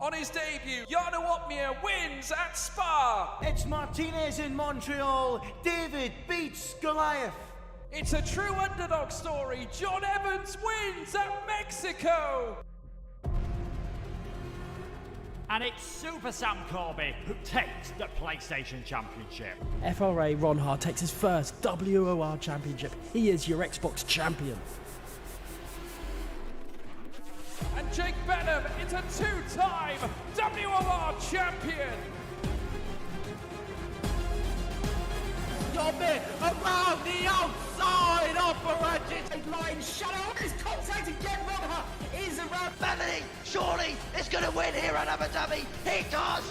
On his debut, Jarno Uppbeat wins at Spa. It's Martinez in Montreal. David beats Goliath. It's a true underdog story. John Evans wins at Mexico. And it's Super Sam Corby who takes the PlayStation Championship. FRA Ron takes his first WOR Championship. He is your Xbox champion. And Jake Benham is a two-time WOR champion. Dobbin around the outside operating line. Shadow is contact again. Ron is around. Bethany, surely is going to win here at Abu Dhabi. He does.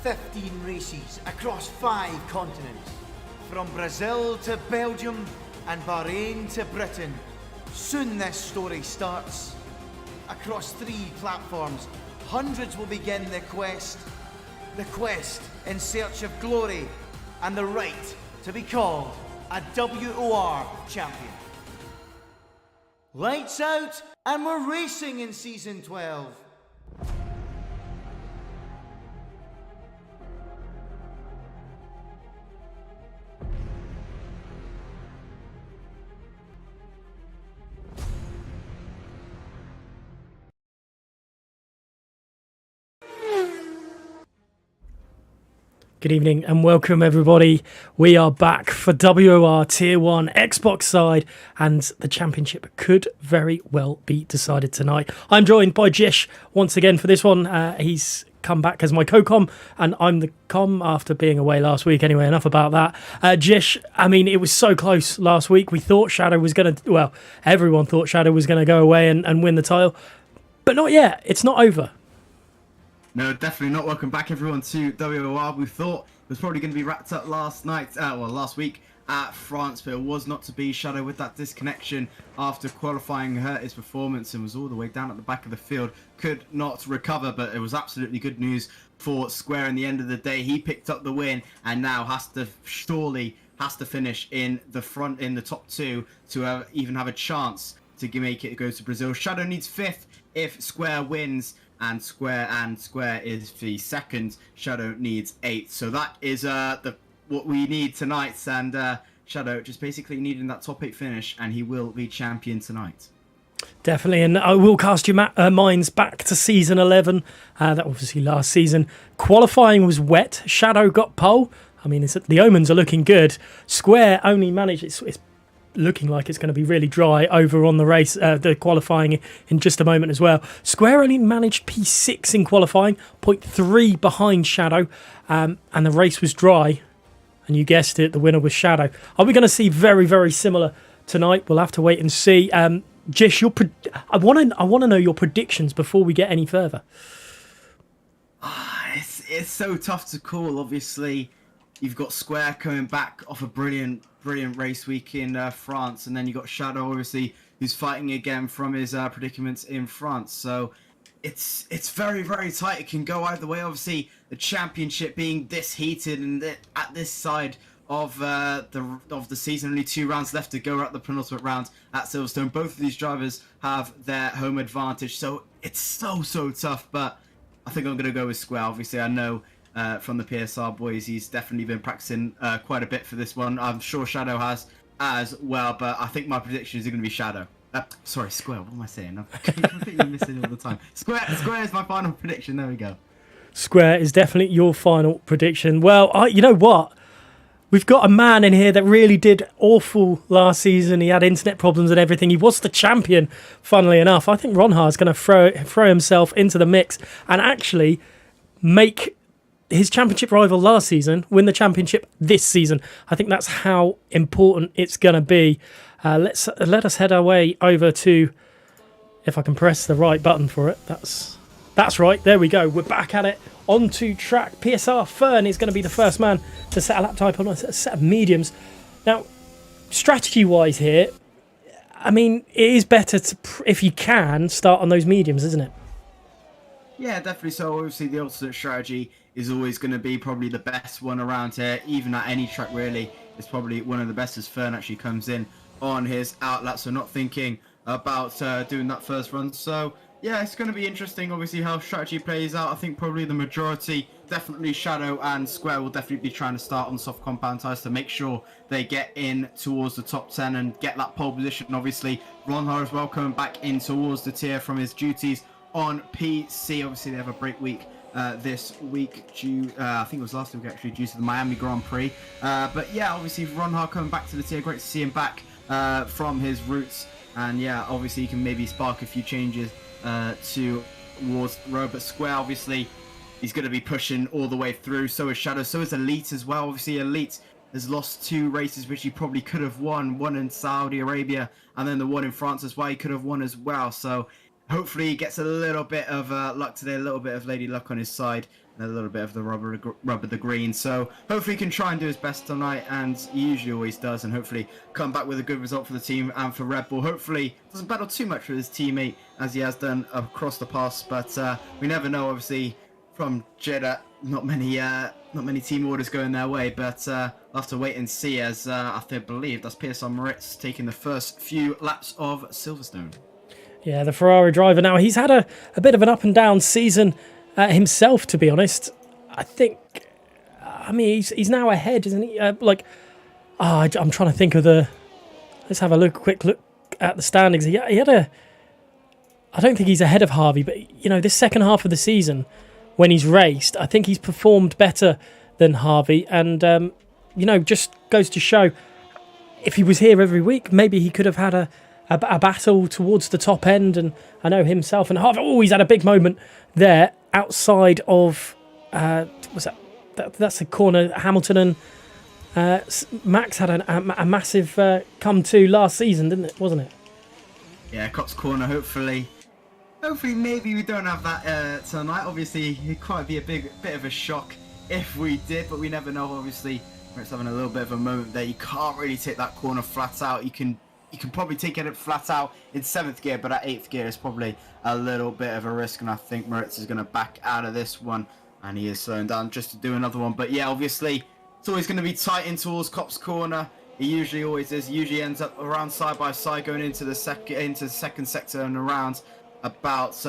15 races across 5 continents. From Brazil to Belgium and Bahrain to Britain. Soon this story starts. Across 3 platforms, hundreds will begin the quest. The quest in search of glory and the right to be called a WOR champion. Lights out, and we're racing in Season 12. Good evening and welcome everybody. We are back for WOR Tier 1 Xbox side, and the championship could very well be decided tonight. I'm joined by Jish once again for this one. He's come back as my co-com, and I'm the com after being away last week. Anyway, enough about that. Jish, I mean, it was so close last week. We thought Shadow was going to, well, everyone thought Shadow was going to go away and win the title, but not yet. It's not over. No, definitely not. Welcome back, everyone, to WOR. We thought it was probably going to be wrapped up last week at France, but it was not to be. Shadow, with that disconnection after qualifying, hurt his performance and was all the way down at the back of the field. Could not recover, but it was absolutely good news for Square in the end of the day. He picked up the win and now has to finish in the front, in the top 2 to even have a chance to make it go to Brazil. Shadow needs 5th if Square wins. And Square is the second. Shadow needs 8th. So that is what we need tonight. And Shadow just basically needing that top 8 finish, and he will be champion tonight. Definitely, and I will cast your minds back to Season 11. That obviously last season. Qualifying was wet. Shadow got pole. I mean, the omens are looking good. Square only managed... It's looking like it's going to be really dry over on the race, the qualifying in just a moment as well. Square only managed P6 in qualifying, 0.3 behind Shadow, and the race was dry, and you guessed it, the winner was Shadow. Are we going to see very, very similar tonight? We'll have to wait and see. Jish, I want to know your predictions before we get any further. It's so tough to call. Obviously, you've got Square coming back off a brilliant race week in France, and then you got Shadow, obviously, who's fighting again from his predicaments in France. So it's very, very tight. It can go either way. Obviously, the championship being this heated and at this side of the season, only 2 rounds left to go at the penultimate round at Silverstone. Both of these drivers have their home advantage, so it's so tough. But I think I'm going to go with Square. Obviously, I know. From the PSR boys, he's definitely been practicing quite a bit for this one. I'm sure Shadow has as well, but I think my prediction is going to be Shadow. Sorry, Square. What am I saying? I'm completely missing all the time. Square is my final prediction. There we go. Square is definitely your final prediction. Well, you know what? We've got a man in here that really did awful last season. He had internet problems and everything. He was the champion, funnily enough. I think Ronha is going to throw himself into the mix and actually make his championship rival last season win the championship this season. I think that's how important it's going to be. Let us head our way over to, if I can press the right button for it. That's right. There we go. We're back at it. Onto track. PSR Fern is going to be the first man to set a lap type on a set of mediums. Now, strategy-wise here, I mean, it is better to, if you can, start on those mediums, isn't it? Yeah, definitely. So obviously the alternate strategy is always going to be probably the best one around here, even at any track really. It's probably one of the best as Fern actually comes in on his outlap. So not thinking about doing that first run. So yeah, it's going to be interesting, obviously, how strategy plays out. I think probably the majority, definitely Shadow and Square, will definitely be trying to start on soft compound tires to make sure they get in towards the top 10 and get that pole position. Obviously, Ronha as well coming back in towards the tier from his duties on PC. Obviously, they have a break week this week due, I think it was last week actually, due to the Miami Grand Prix. But yeah, obviously, Ronha coming back to the tier. Great to see him back from his roots. And yeah, obviously, you can maybe spark a few changes towards Robert Square. Obviously, he's going to be pushing all the way through. So is Shadow. So is Elite as well. Obviously, Elite has lost 2 races which he probably could have won. One in Saudi Arabia and then the one in France as well. He could have won as well. So hopefully he gets a little bit of luck today, a little bit of Lady Luck on his side, and a little bit of the rubber the green. So hopefully he can try and do his best tonight, and he usually always does, and hopefully come back with a good result for the team and for Red Bull. Hopefully doesn't battle too much with his teammate as he has done across the past, but we never know. Obviously from Jeddah, not many team orders going their way, but we'll have to wait and see, as I believe that's PSR Moritz taking the first few laps of Silverstone. Yeah, the Ferrari driver now. He's had a bit of an up and down season himself, to be honest. I think, I mean, he's now ahead, isn't he? I'm trying to think of let's have a quick look at the standings. He had I don't think he's ahead of Harvey, but, you know, this second half of the season, when he's raced, I think he's performed better than Harvey. And, you know, just goes to show, if he was here every week, maybe he could have had a battle towards the top end. And I know himself and Harvey, he's had a big moment there outside of, was that's a corner, Hamilton and Max had a massive come to last season, didn't it? Wasn't it? Yeah, Cops Corner, hopefully maybe we don't have that tonight. Obviously, it quite be a bit of a shock if we did, but we never know. Obviously, Max having a little bit of a moment there. You can't really take that corner flat out. You can probably take it flat out in 7th gear, but at 8th gear is probably a little bit of a risk, and I think Moritz is going to back out of this one, and he is slowing down just to do another one. But yeah, obviously, it's always going to be tight in towards Cops Corner. He usually always is. Usually ends up around side by side, going into the second sector and around about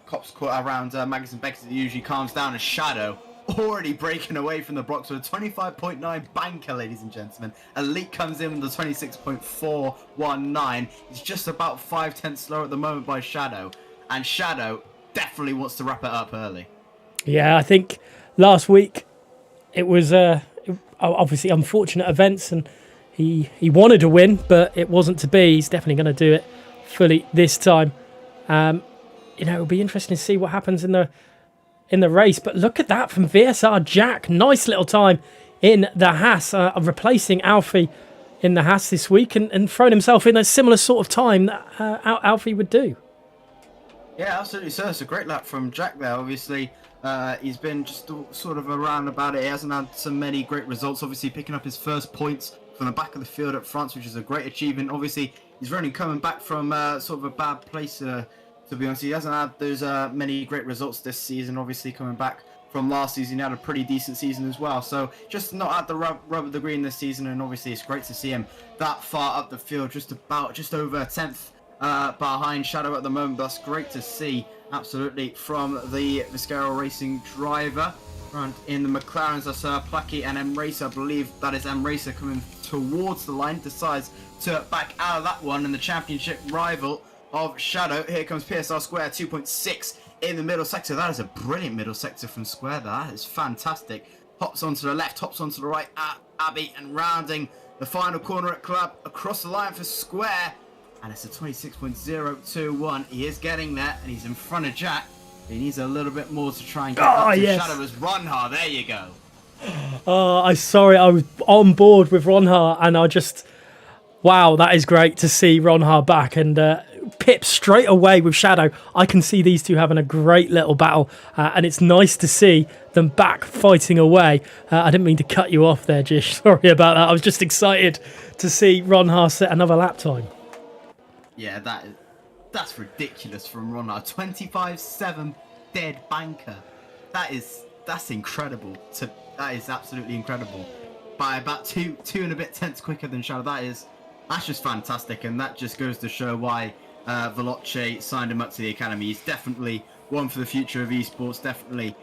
Cops Corner, around Magnussen Beckett. It usually calms down. A Shadow already breaking away from the blocks with a 25.9 banker, ladies and gentlemen. Elite comes in with a 26.419. He's just about 5/10 slower at the moment by Shadow, and Shadow definitely wants to wrap it up early. Yeah, I think last week it was obviously unfortunate events, and he wanted to win, but it wasn't to be. He's definitely going to do it fully this time. You know, it'll be interesting to see what happens in the race. But look at that from VSR Jack. Nice little time in the Haas, replacing Alfie in the Haas this week, and throwing himself in a similar sort of time that Alfie would do. Yeah, absolutely. So it's a great lap from Jack there. Obviously, he's been just sort of around about it. He hasn't had so many great results. Obviously, picking up his first points from the back of the field at France, which is a great achievement. Obviously, he's running coming back from sort of a bad place. To be honest, he hasn't had those many great results this season. Obviously, coming back from last season, he had a pretty decent season as well. So just not at the rub of the green this season, and obviously it's great to see him that far up the field, just over 10th behind Shadow at the moment. That's great to see, absolutely, from the Viscero Racing driver. And in the McLarens, that's Placky and M Racer. I believe that is M Racer coming towards the line, decides to back out of that one, and the championship rival of Shadow. Here comes PSR Square, 2.6 in the middle sector. That is a brilliant middle sector from Square. That is fantastic. Hops onto the left, hops onto the right at Abbey, and rounding the final corner at Club across the line for Square. And it's a 26.021. He is getting there, and he's in front of Jack. He needs a little bit more to try and get up to Shadow as Ronha. There you go. I was on board with Ronha, and wow, that is great to see Ronha back, and Pip straight away with Shadow. I can see these two having a great little battle, and it's nice to see them back fighting away. I didn't mean to cut you off there, Jish. Sorry about that. I was just excited to see Ronha set another lap time. Yeah, that's ridiculous from Ronha. 25.7 dead banker. That's incredible. That is absolutely incredible. By about two and a bit tenths quicker than Shadow. That's just fantastic, and that just goes to show why Veloce signed him up to the academy. He's definitely one for the future of esports. Definitely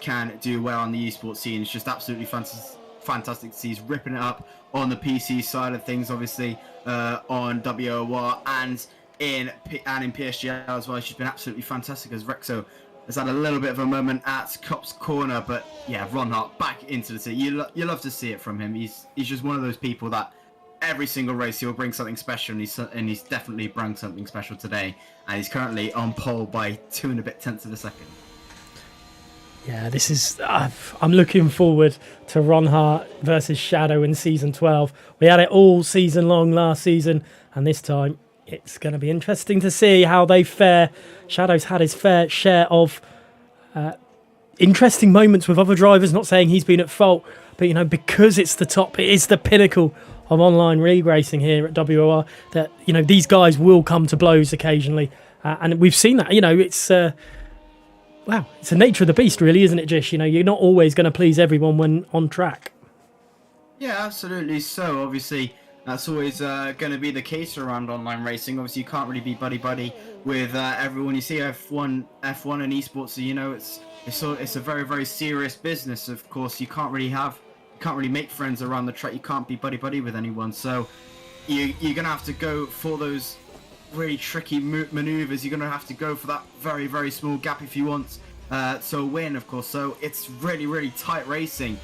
can do well on the esports scene. It's just absolutely fantastic to see. He's ripping it up on the PC side of things, obviously on WOR and in PSG as well. She's been absolutely fantastic as Rexo has had a little bit of a moment at Cop's corner, but yeah, Ron Hart back into the city. You love to see it from him. He's just one of those people that every single race he'll bring something special, and he's definitely brought something special today. And he's currently on pole by 2 and a bit tenths of a second. Yeah, this is. I'm looking forward to Ron Hart versus Shadow in season 12. We had it all season long last season, and this time it's going to be interesting to see how they fare. Shadow's had his fair share of interesting moments with other drivers. Not saying he's been at fault, but because it's the top, it is the pinnacle of online league racing here at WOR. That these guys will come to blows occasionally, and we've seen that. It's. Wow, it's the nature of the beast, really, isn't it, Jish? You're not always going to please everyone when on track. Yeah, absolutely. So, obviously, that's always going to be the case around online racing. Obviously, you can't really be buddy-buddy with everyone. You see F1 and esports, so, it's a very, very serious business. Of course, you can't really make friends around the track. You can't be buddy-buddy with anyone. So, you're going to have to go for those really tricky maneuvers. You're going to have to go for that very, very small gap if you want to win, of course. So it's really, really tight racing,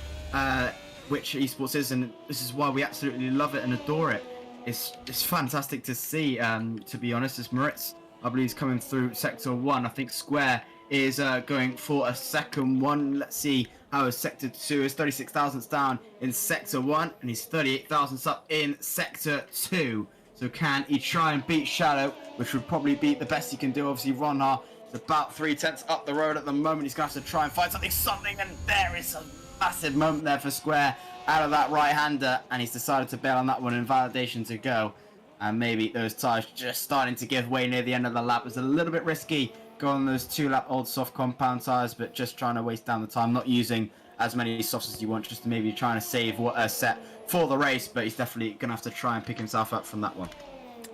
which esports is, and this is why we absolutely love it and adore it. It's fantastic to see, to be honest. As Moritz, I believe, is coming through sector 1. I think Square is going for a second one. Let's see how sector 2 is. 36 thousandths down in sector 1, and he's 38 thousandths up in sector 2. So can he try and beat Shadow, which would probably be the best he can do? Obviously, Ron Hart is about 3 tenths up the road at the moment. He's going to have to try and find something, and there is a massive moment there for Square out of that right-hander, and he's decided to bail on that one in validation to go. And maybe those tyres just starting to give way near the end of the lap. It's a little bit risky going on those 2-lap old soft compound tyres, but just trying to waste down the time, not using as many softs as you want, just maybe trying to save what a set for the race, but he's definitely going to have to try and pick himself up from that one.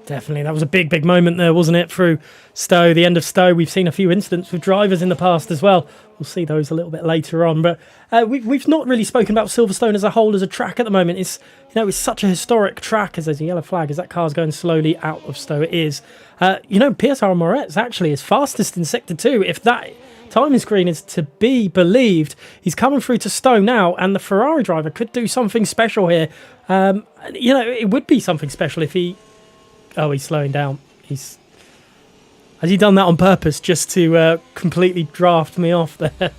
Definitely. That was a big, big moment there, wasn't it, through Stowe, the end of Stowe. We've seen a few incidents with drivers in the past as well. We'll see those a little bit later on. But we've not really spoken about Silverstone as a whole as a track at the moment. It's it's such a historic track, as there's a yellow flag as that car's going slowly out of Stowe. It is. PSR Moretz actually is fastest in Sector 2. If that timing screen is to be believed, he's coming through to Stowe now, and the Ferrari driver could do something special here. It would be something special if he... Oh, he's slowing down. Has he done that on purpose just to completely draft me off there?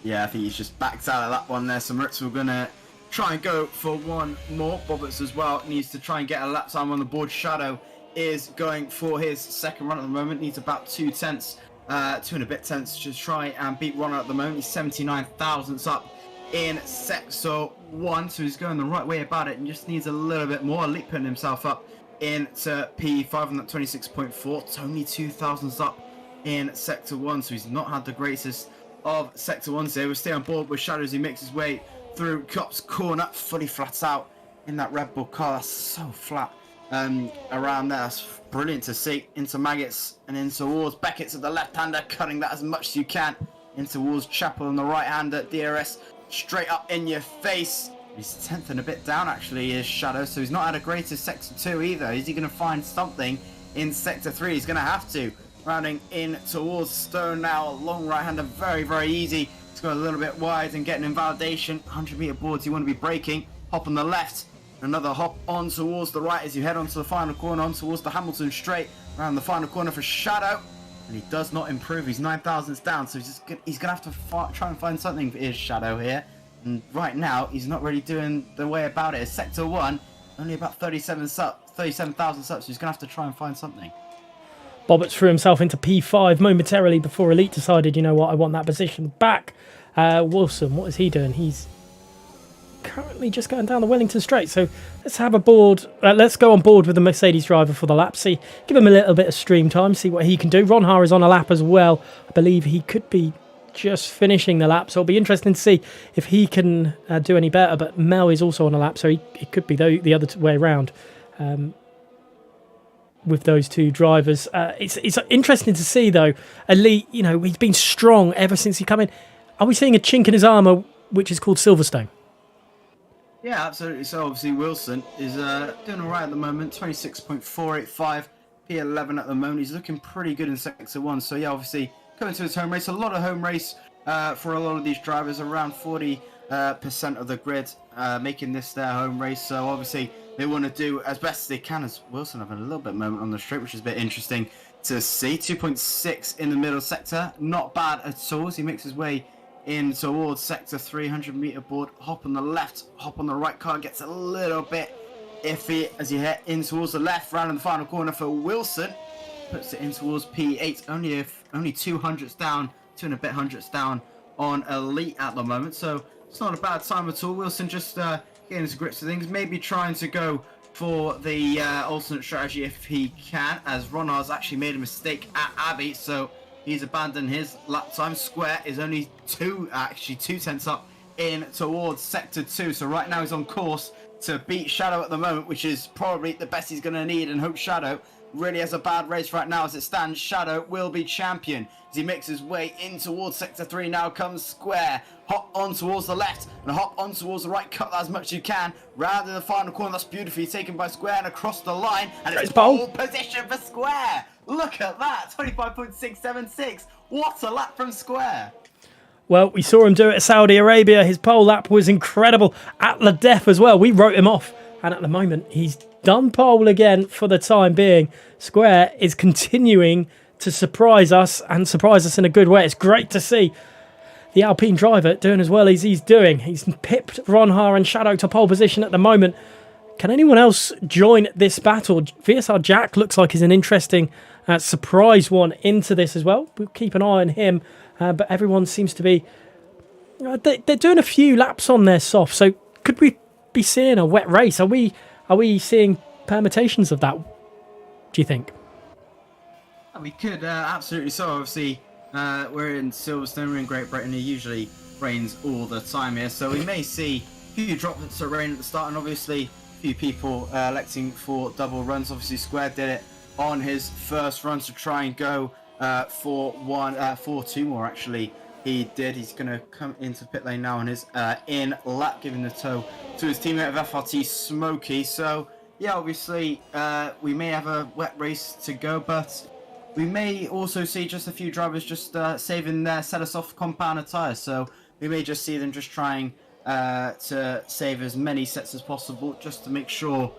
Yeah, I think he's just backed out of that one there. So Moritz, we're going to try and go for one more. Bobbitts as well needs to try and get a lap time on the board. Shadow is going for his second run at the moment. Needs about 2 tenths, 2 and a bit tenths to try and beat Ronner at the moment. He's 79 thousandths up in sector 1, so he's going the right way about it and just needs a little bit more. Leaping himself up into P5 on that 26.4. It's only 2 thousandths up in sector 1, so he's not had the greatest of sector 1s here. We'll stay on board with Shadow as he makes his way through Cop's corner, fully flat out in that Red Bull car. That's so flat around there. That's brilliant to see. Into Maggots and in towards Beckett's at the left-hander, cutting that as much as you can. In towards Chapel on the right-hander. DRS straight up in your face. He's 10th and a bit down, actually, is Shadow, so he's not had a greatest sector 2 either. Is he going to find something in sector 3? He's going to have to. Rounding in towards Stone now, long right-hander, very, very easy. It's going a little bit wide and getting invalidation. 100-meter boards, you want to be braking. Hop on the left, another hop on towards the right as you head onto the final corner, on towards the Hamilton straight. Around the final corner for Shadow, and he does not improve. He's 9 thousandths down, so he's going to have to try and find something for his Shadow here. And right now, he's not really doing the way about it. It's sector 1, only about 37,000 subs, so he's going to have to try and find something. Bobbitts threw himself into P5 momentarily before Elite decided, you know what, I want that position back. Wilson, what is he doing? He's currently just going down the Wellington Straight. So let's have a board. Let's go on board with the Mercedes driver for the lap. See, give him a little bit of stream time, see what he can do. Ron Har is on a lap as well. I believe he could be just finishing the lap, so it'll be interesting to see if he can do any better. But Mel is also on a lap, so it could be the other way around. with those two drivers. It's interesting to see, though. Elite, he's been strong ever since he come in. Are we seeing a chink in his armour, which is called Silverstone? Yeah, absolutely. So obviously Wilson is doing all right at the moment. 26.485 P11 at the moment. He's looking pretty good in Sector 1. So yeah, obviously coming to his home race. A lot of home race for a lot of these drivers. Around 40% of the grid making this their home race. So obviously they want to do as best as they can. As Wilson having a little bit moment on the straight, which is a bit interesting to see. 2.6 in the middle sector. Not bad at all as he makes his way in towards sector 300 meter board. Hop on the left, hop on the right. Car gets a little bit iffy as you head in towards the left. Round in the final corner for Wilson. Puts it in towards P8. Only 2 hundredths down, 2 and a bit hundredths down on Elite at the moment. So it's not a bad time at all. Wilson just getting to grips with things. Maybe trying to go for the alternate strategy if he can, as Ronard's actually made a mistake at Abbey, so he's abandoned his lap time. Square is only 2 tenths up in towards sector 2, so right now he's on course to beat Shadow at the moment, which is probably the best he's going to need, and hope Shadow really has a bad race right now as it stands. Shadow will be champion as he makes his way in towards sector 3. Now comes Square. Hop on towards the left and hop on towards the right. Cut that as much as you can. Round in the final corner. That's beautifully taken by Square and across the line. And it's pole position for Square. Look at that. 25.676. What a lap from Square. Well, we saw him do it at Saudi Arabia. His pole lap was incredible at La Def as well. We wrote him off. And at the moment, he's done pole again for the time being. Square is continuing to surprise us and surprise us in a good way. It's great to see the Alpine driver doing as well as he's doing. He's pipped Ronhar and Shadow to pole position at the moment. Can anyone else join this battle? VSR Jack looks like he's an interesting surprise one into this as well. We'll keep an eye on him. But everyone seems to be... they're doing a few laps on their soft. So could we be seeing a wet race? Are we seeing permutations of that, do you think? We could, absolutely. So obviously, we're in Silverstone, we're in Great Britain. It usually rains all the time here, so we may see a few droplets of rain at the start, and obviously a few people electing for double runs. Obviously, Square did it on his first run to try and go for 2 more. Actually, he did. He's going to come into pit lane now on his in lap, giving the tow to his teammate of FRT, Smokey. So yeah, obviously we may have a wet race to go, but we may also see just a few drivers just saving their set of soft compounder tyres. So we may just see them just trying to save as many sets as possible just to make sure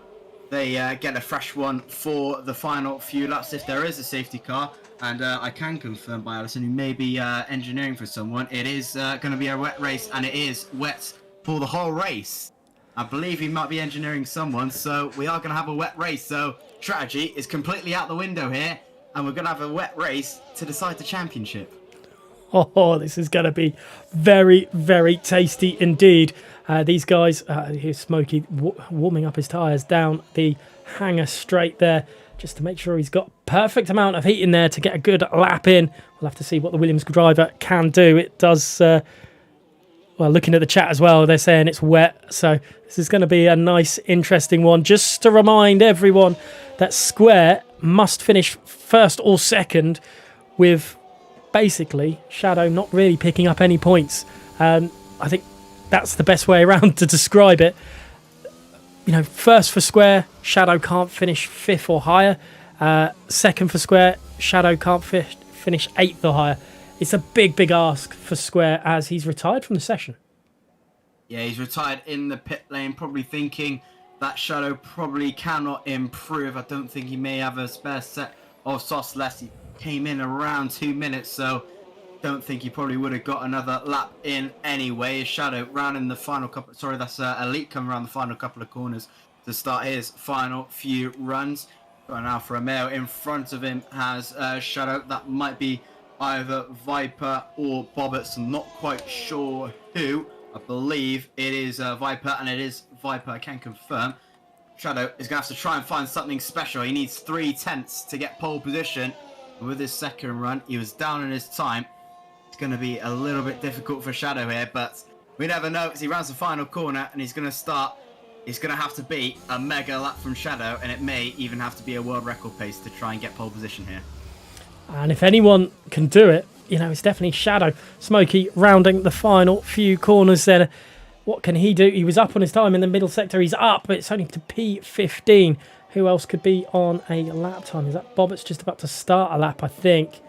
they get a fresh one for the final few laps if there is a safety car. And I can confirm by Alison, who may be engineering for someone, it is going to be a wet race, and it is wet for the whole race. I believe he might be engineering someone, so we are going to have a wet race. So strategy is completely out the window here, and we're going to have a wet race to decide the championship. Oh, this is going to be very, very tasty indeed. These guys, here's Smokey warming up his tyres down the hanger straight there, just to make sure he's got perfect amount of heat in there to get a good lap in. We'll have to see what the Williams driver can do. It does, well, looking at the chat as well, they're saying it's wet. So this is going to be a nice, interesting one. Just to remind everyone that Square must finish first or second, with basically Shadow not really picking up any points. I think that's the best way around to describe it. First for Square, Shadow can't finish 5th or higher. Second for Square, Shadow can't finish 8th or higher. It's a big, big ask for Square as he's retired from the session. Yeah, he's retired in the pit lane, probably thinking that Shadow probably cannot improve. I don't think he may have a spare set of sauce left. He came in around 2 minutes, so don't think he probably would have got another lap in anyway. Shadow round in the final couple. Sorry, that's Elite coming around the final couple of corners to start his final few runs. Got an Alfa Romeo in front of him has Shadow. That might be either Viper or Bobbits. I'm not quite sure who. I believe it is Viper, and it is Viper. I can confirm. Shadow is going to have to try and find something special. He needs 3 tenths to get pole position. And with his second run, he was down in his time. It's going to be a little bit difficult for Shadow here, but we never know as he rounds the final corner and he's going to start it's going to have to be a mega lap from Shadow, and it may even have to be a world record pace to try and get pole position here. And if anyone can do it, you know, it's definitely Shadow. Smokey rounding the final few corners there. What can he do? He was up on his time in the middle sector. He's up, but it's only to P15. Who else could be on a lap time? Is that Bobbitt's just about to start a lap, I think.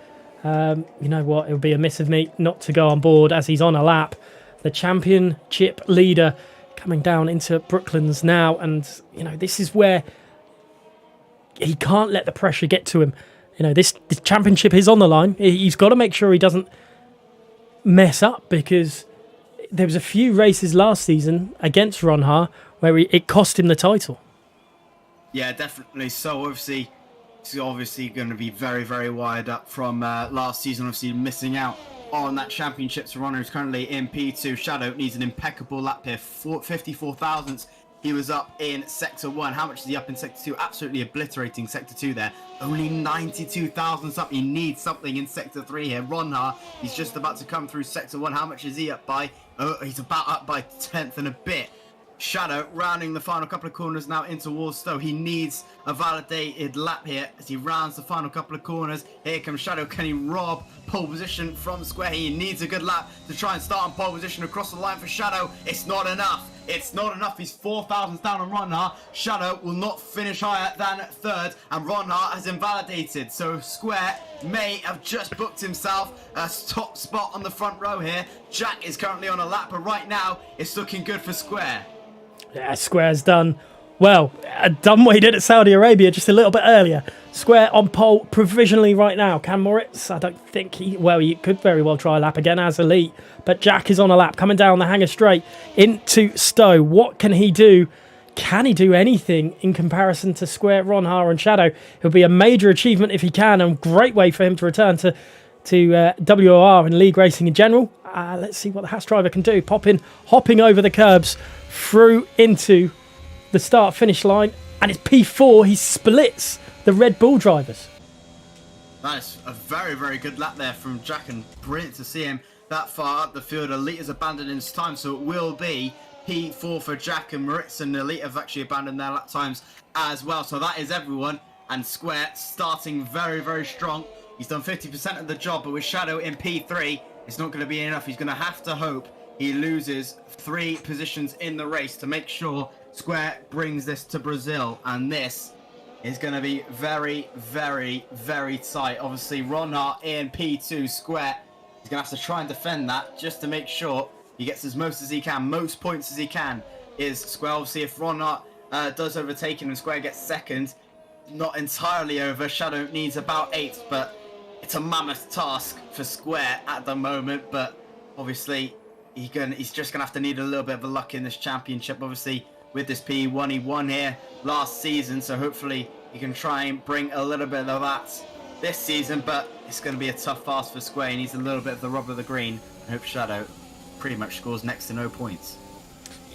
You know what? It would be a miss of me not to go on board as he's on a lap. The championship leader coming down into Brooklands now. And, you know, this is where he can't let the pressure get to him. You know, this championship is on the line. He's got to make sure he doesn't mess up, because there was a few races last season against Ronha where it cost him the title. Yeah, definitely. So obviously, it's obviously going to be very, very wired up from last season. Obviously, missing out on that championship. So Ronha is currently in P2. Shadow needs an impeccable lap here. 54 thousandths. He was up in Sector 1. How much is he up in Sector 2? Absolutely obliterating Sector 2 there. Only 92 thousandths up. He needs something in Sector 3 here. Ronha, he's just about to come through Sector 1. How much is he up by? Oh, he's about up by 10th and a bit. Shadow rounding the final couple of corners now in towards Stowe. He needs a validated lap here as he rounds the final couple of corners. Here comes Shadow. Can he rob pole position from Square? He needs a good lap to try and start on pole position across the line for Shadow. It's not enough. It's not enough. He's 4,000 down on Ronha. Shadow will not finish higher than third, and Ronha has invalidated. So Square may have just booked himself a top spot on the front row here. Jack is currently on a lap, but right now it's looking good for Square. Yeah, Square's done well. Done what he did at Saudi Arabia just a little bit earlier. Square on pole provisionally right now. Cam Moritz, I don't think he could very well try a lap again as elite. But Jack is on a lap, coming down the hanger straight into Stowe. What can he do? Can he do anything in comparison to Square, Ronha and Shadow? It'll be a major achievement if he can, and great way for him to return to WOR and league racing in general. Let's see what the Haas driver can do. Hopping over the curbs through into the start-finish line, and it's P4. He splits the Red Bull drivers. That is a very, very good lap there from Jack, and brilliant to see him that far up the field. Elite has abandoned his time, so it will be P4 for Jack, and Moritz and Elite have actually abandoned their lap times as well. So that is everyone, and Square starting very, very strong. He's done 50% of the job, but with Shadow in P3, it's not going to be enough. He's going to have to hope he loses 3 positions in the race to make sure Square brings this to Brazil, and this is going to be very, very, very tight. Obviously, Ronha in P2, Square is going to have to try and defend that just to make sure he gets as most points as he can. Is Square, obviously, if Ronha does overtake him and Square gets second, not entirely over. Shadow needs about 8th, but it's a mammoth task for Square at the moment. But obviously, he's just going to have to need a little bit of luck in this championship. Obviously, with this P1, he won here last season, so hopefully he can try and bring a little bit of that this season, but it's going to be a tough ask for Square. He needs a little bit of the rub of the green. I hope Shadow pretty much scores next to no points.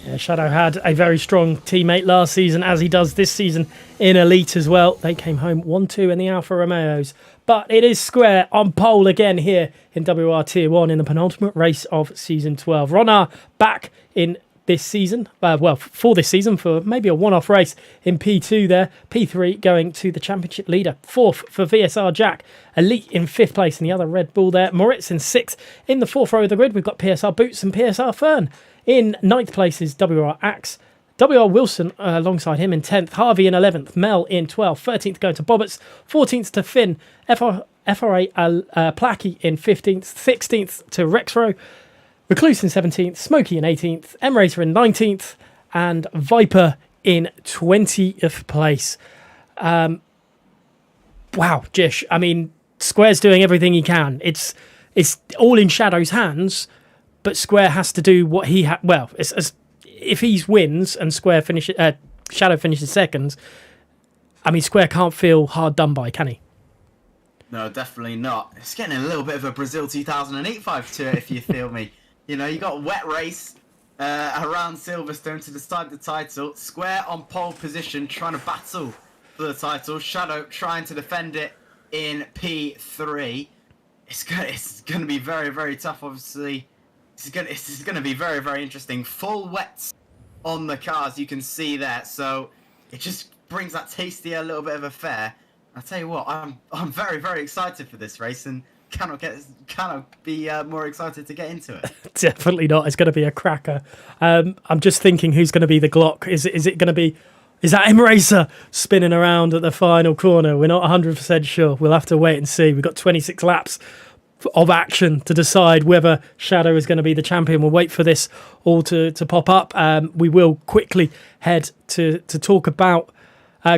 Yeah, Shadow had a very strong teammate last season, as he does this season in Elite as well. They came home 1-2 in the Alfa Romeos. But it is Square on pole again here in WR Tier 1 in the penultimate race of Season 12. Ronha back in this season, for this season, for maybe a one-off race in P2 there. P3 going to the championship leader. 4th for VSR Jack. Elite in 5th place in the other Red Bull there. Moritz in 6th. In the 4th row of the grid, we've got PSR Boots and PSR Fern. In 9th place is WR Axe. WR Wilson alongside him in 10th. Harvey in 11th. Mel in 12th. 13th going to Bobbitt's. 14th to Finn. FRA Placky in 15th. 16th to Rexro. Recluse in 17th, Smokey in 18th, M-Racer in 19th, and Viper in 20th place. Wow, Jish. I mean, Square's doing everything he can. It's all in Shadow's hands, but Square has to do what he if he wins and Shadow finishes second, I mean, Square can't feel hard done by, can he? No, definitely not. It's getting a little bit of a Brazil 2008 vibe to it, if you feel me. You know, you got a wet race around Silverstone to decide the title. Square on pole position, trying to battle for the title. Shadow trying to defend it in P3. It's going to be very, very tough, obviously. This is going to be very, very interesting. Full wets on the cars. You can see that, so it just brings that tasty a little bit of a fair. I tell you what, I'm very, very excited for this race, and cannot be more excited to get into it. Definitely not. It's going to be a cracker. I'm just thinking who's going to be the Glock. Is it going to be? Is that M-Racer spinning around at the final corner? We're not 100% sure. We'll have to wait and see. We've got 26 laps of action to decide whether Shadow is going to be the champion. We'll wait for this all to pop up. We will quickly head to talk about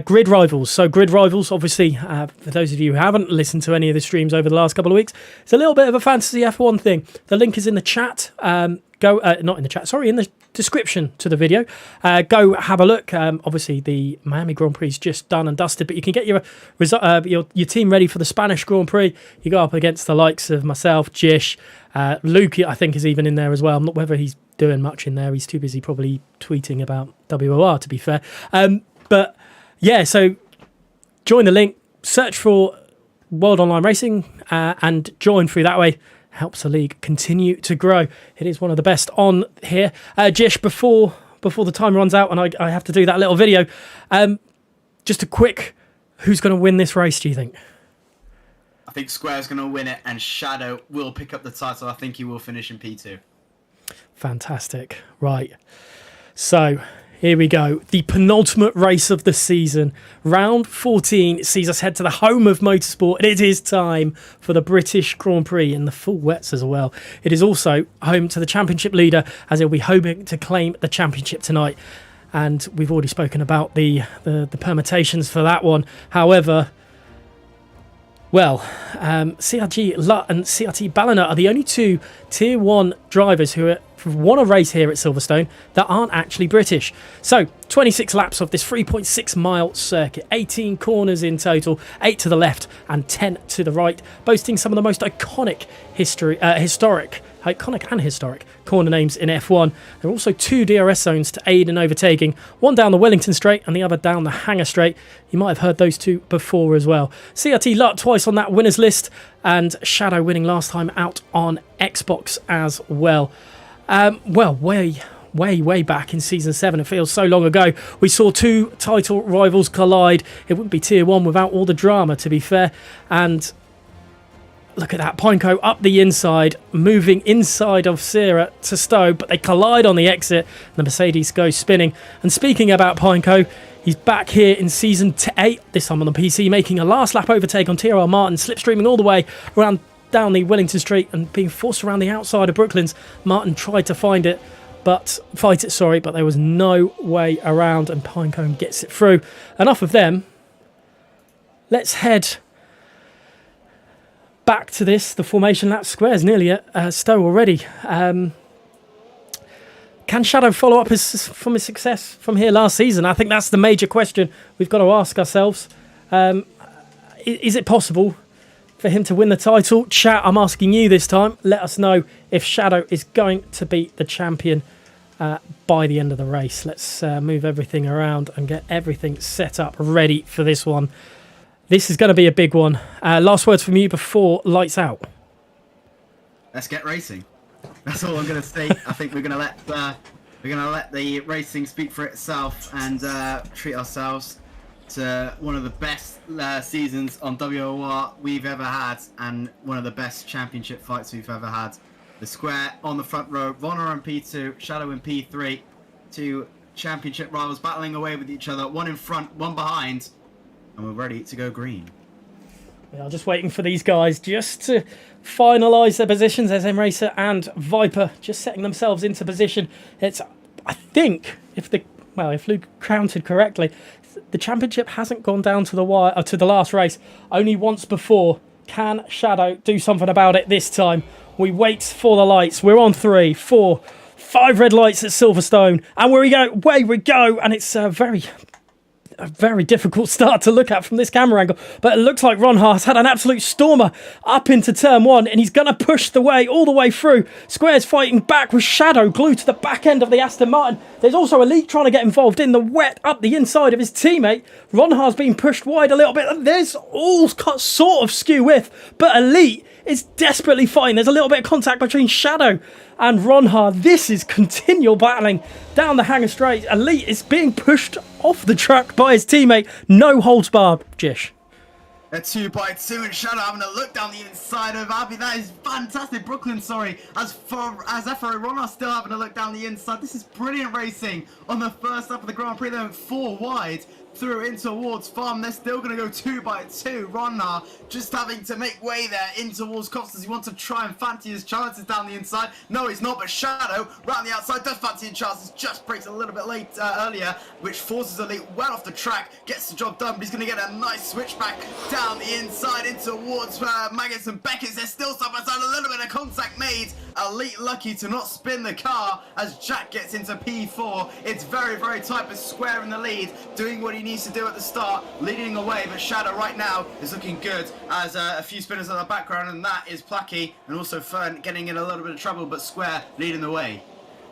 Grid Rivals. So Grid Rivals, obviously, for those of you who haven't listened to any of the streams over the last couple of weeks, it's a little bit of a fantasy F1 thing. The link is in the chat. Not in the chat, sorry, in the description to the video. Go have a look. Obviously, the Miami Grand Prix is just done and dusted, but you can get your team ready for the Spanish Grand Prix. You go up against the likes of myself, Jish, Luke, I think, is even in there as well. I'm not whether he's doing much in there. He's too busy probably tweeting about WOR, to be fair. But yeah, so join the link, search for World Online Racing, and join through that way. Helps the league continue to grow. It is one of the best on here. Jish, before the time runs out and I have to do that little video, just a quick, who's going to win this race, do you think? I think Square's going to win it, and Shadow will pick up the title. I think he will finish in P2. Fantastic. Right. So here we go. The penultimate race of the season. Round 14 sees us head to the home of motorsport. And it is time for the British Grand Prix in the full wets as well. It is also home to the championship leader, as he'll be hoping to claim the championship tonight. And we've already spoken about the permutations for that one. However, well, CRG Lutt and CRT Ballina are the only two Tier 1 drivers who won a race here at Silverstone that aren't actually British. So, 26 laps of this 3.6 mile circuit, 18 corners in total, 8 to the left and 10 to the right, boasting some of the most iconic historic corner names in F1. There are also 2 DRS zones to aid in overtaking, one down the Wellington Straight and the other down the Hangar Straight. You might have heard those two before as well. CRT Lutt twice on that winners list, and Shadow winning last time out on Xbox as well. Way back in Season 7, it feels so long ago, we saw 2 title rivals collide. It wouldn't be Tier 1 without all the drama, to be fair. And look at that, Pineco up the inside, moving inside of Sierra to Stowe, but they collide on the exit. The Mercedes goes spinning. And speaking about Pineco, he's back here in Season 8, this time on the PC, making a last lap overtake on TRL Martin, slipstreaming all the way around down the Wellington Street and being forced around the outside of Brooklands. Martin tried to fight it, but there was no way around, and Pinecone gets it through. Enough of them. Let's head back to this. The formation lap squares nearly at Stowe already. Can Shadow follow up from his success from here last season? I think that's the major question we've got to ask ourselves. Is it possible for him to win the title? Chat, I'm asking you this time. Let us know if Shadow is going to be the champion by the end of the race. Let's move everything around and get everything set up ready for this one. This is going to be a big one. Last words from you before lights out. Let's get racing. That's all I'm going to say. I think we're going to let the racing speak for itself and treat ourselves to one of the best seasons on WOR we've ever had, and one of the best championship fights we've ever had. The square on the front row, Vonner in P2, Shadow in P3, 2 championship rivals battling away with each other, one in front, one behind, and we're ready to go green. We are just waiting for these guys just to finalise their positions. There's M-Racer and Viper just setting themselves into position. It's, I think, if Luke counted correctly, the championship hasn't gone down to the wire, to the last race, only once before. Can Shadow do something about it this time? We wait for the lights. We're on 3, 4, 5 red lights at Silverstone, and away we go, and it's very a very difficult start to look at from this camera angle, but it looks like Ronha has had an absolute stormer up into turn 1, and he's going to push the way all the way through. Square's fighting back with Shadow glued to the back end of the Aston Martin. There's also Elite trying to get involved in the wet up the inside of his teammate. Ronha's being pushed wide a little bit. There's all sort of skew width, but Elite is desperately fighting. There's a little bit of contact between Shadow and Ronha. This is continual battling down the hangar straight. Elite is being pushed off the track by his teammate. No holds barred, Jish. A 2x2 and Shadow having a look down the inside of Abby. That is fantastic. Brooklyn, sorry. As Efro Ronha still having a look down the inside. This is brilliant racing on the first lap of the Grand Prix. They went 4 wide through in towards Farm. They're still going to go 2x2. Ronha just having to make way there in towards Cops. Does he want to try and fancy his chances down the inside? No, he's not, but Shadow round the outside does fancy his chances. Just breaks a little bit late earlier, which forces Elite well off the track. Gets the job done, but he's going to get a nice switchback down the inside in towards Maggotts and Beckett. There's still side by side, a little bit of contact made. Elite lucky to not spin the car as Jack gets into P4. It's very, very tight, but Square in the lead, doing what he needs to do at the start, leading away. But Shadow right now is looking good as a few spinners in the background, and that is Placky and also Fern getting in a little bit of trouble, but Square leading the way.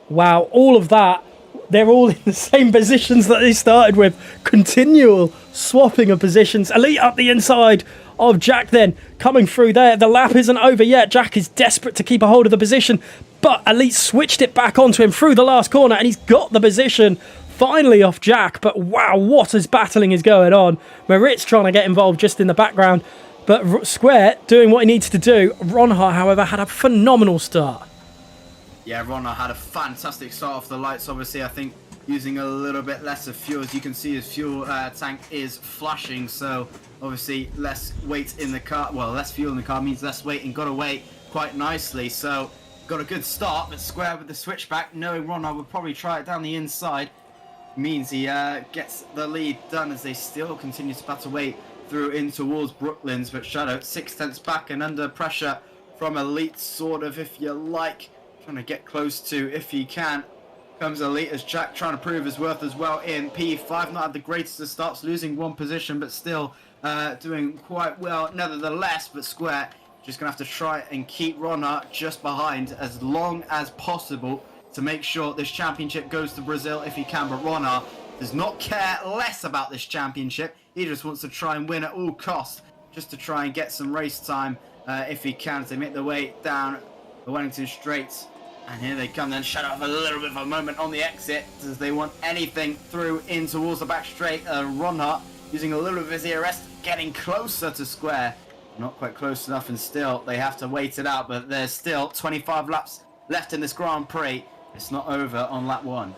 Wow, all of that. They're all in the same positions that they started with. Continual swapping of positions. Elite up the inside of Jack then coming through there. The lap isn't over yet. Jack is desperate to keep a hold of the position, but Elite switched it back onto him through the last corner, and he's got the position finally off Jack. But wow, what as battling is going on. Maritz trying to get involved just in the background, but Square doing what he needs to do. Ronha, however, had a phenomenal start. Yeah, Ronha had a fantastic start off the lights. Obviously, I think using a little bit less of fuel. As you can see, his fuel tank is flashing, so obviously less weight in the car. Well, less fuel in the car means less weight, and got away quite nicely. So got a good start, but Square with the switchback, knowing Ronha would probably try it down the inside, means he gets the lead done as they still continue to battle away through in towards Brooklands. But Shadow 6/10 back and under pressure from Elite, sort of, if you like, trying to get close to, if he can. Comes Elite as Jack trying to prove his worth as well in P5. Not had the greatest of starts, losing 1 position, but still doing quite well nevertheless. But Square just going to have to try and keep Ronha just behind as long as possible to make sure this championship goes to Brazil if he can. But Ronha does not care less about this championship. He just wants to try and win at all costs, just to try and get some race time if he can. As they make their way down the Wellington Straights. And here they come then. Shadow have a little bit of a moment on the exit as they want anything through in towards the back straight. Ronha using a little bit of his ERS, getting closer to Square. Not quite close enough, and still they have to wait it out. But there's still 25 laps left in this Grand Prix. It's not over on lap 1.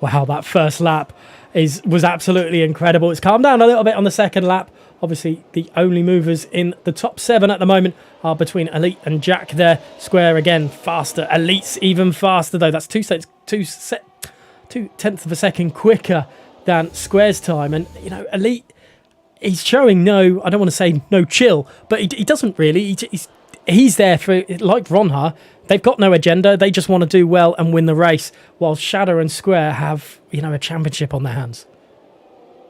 Wow, that first lap was absolutely incredible. It's calmed down a little bit on the second lap. Obviously, the only movers in the top 7 at the moment are between Elite and Jack there. Square again faster. Elite's even faster though. That's 2/10 of a second quicker than Square's time. And you know, Elite, he's showing no, I don't want to say no chill, but he doesn't really. He's there for, like Ronha, they've got no agenda. They just want to do well and win the race, while Shadow and Square have, you know, a championship on their hands.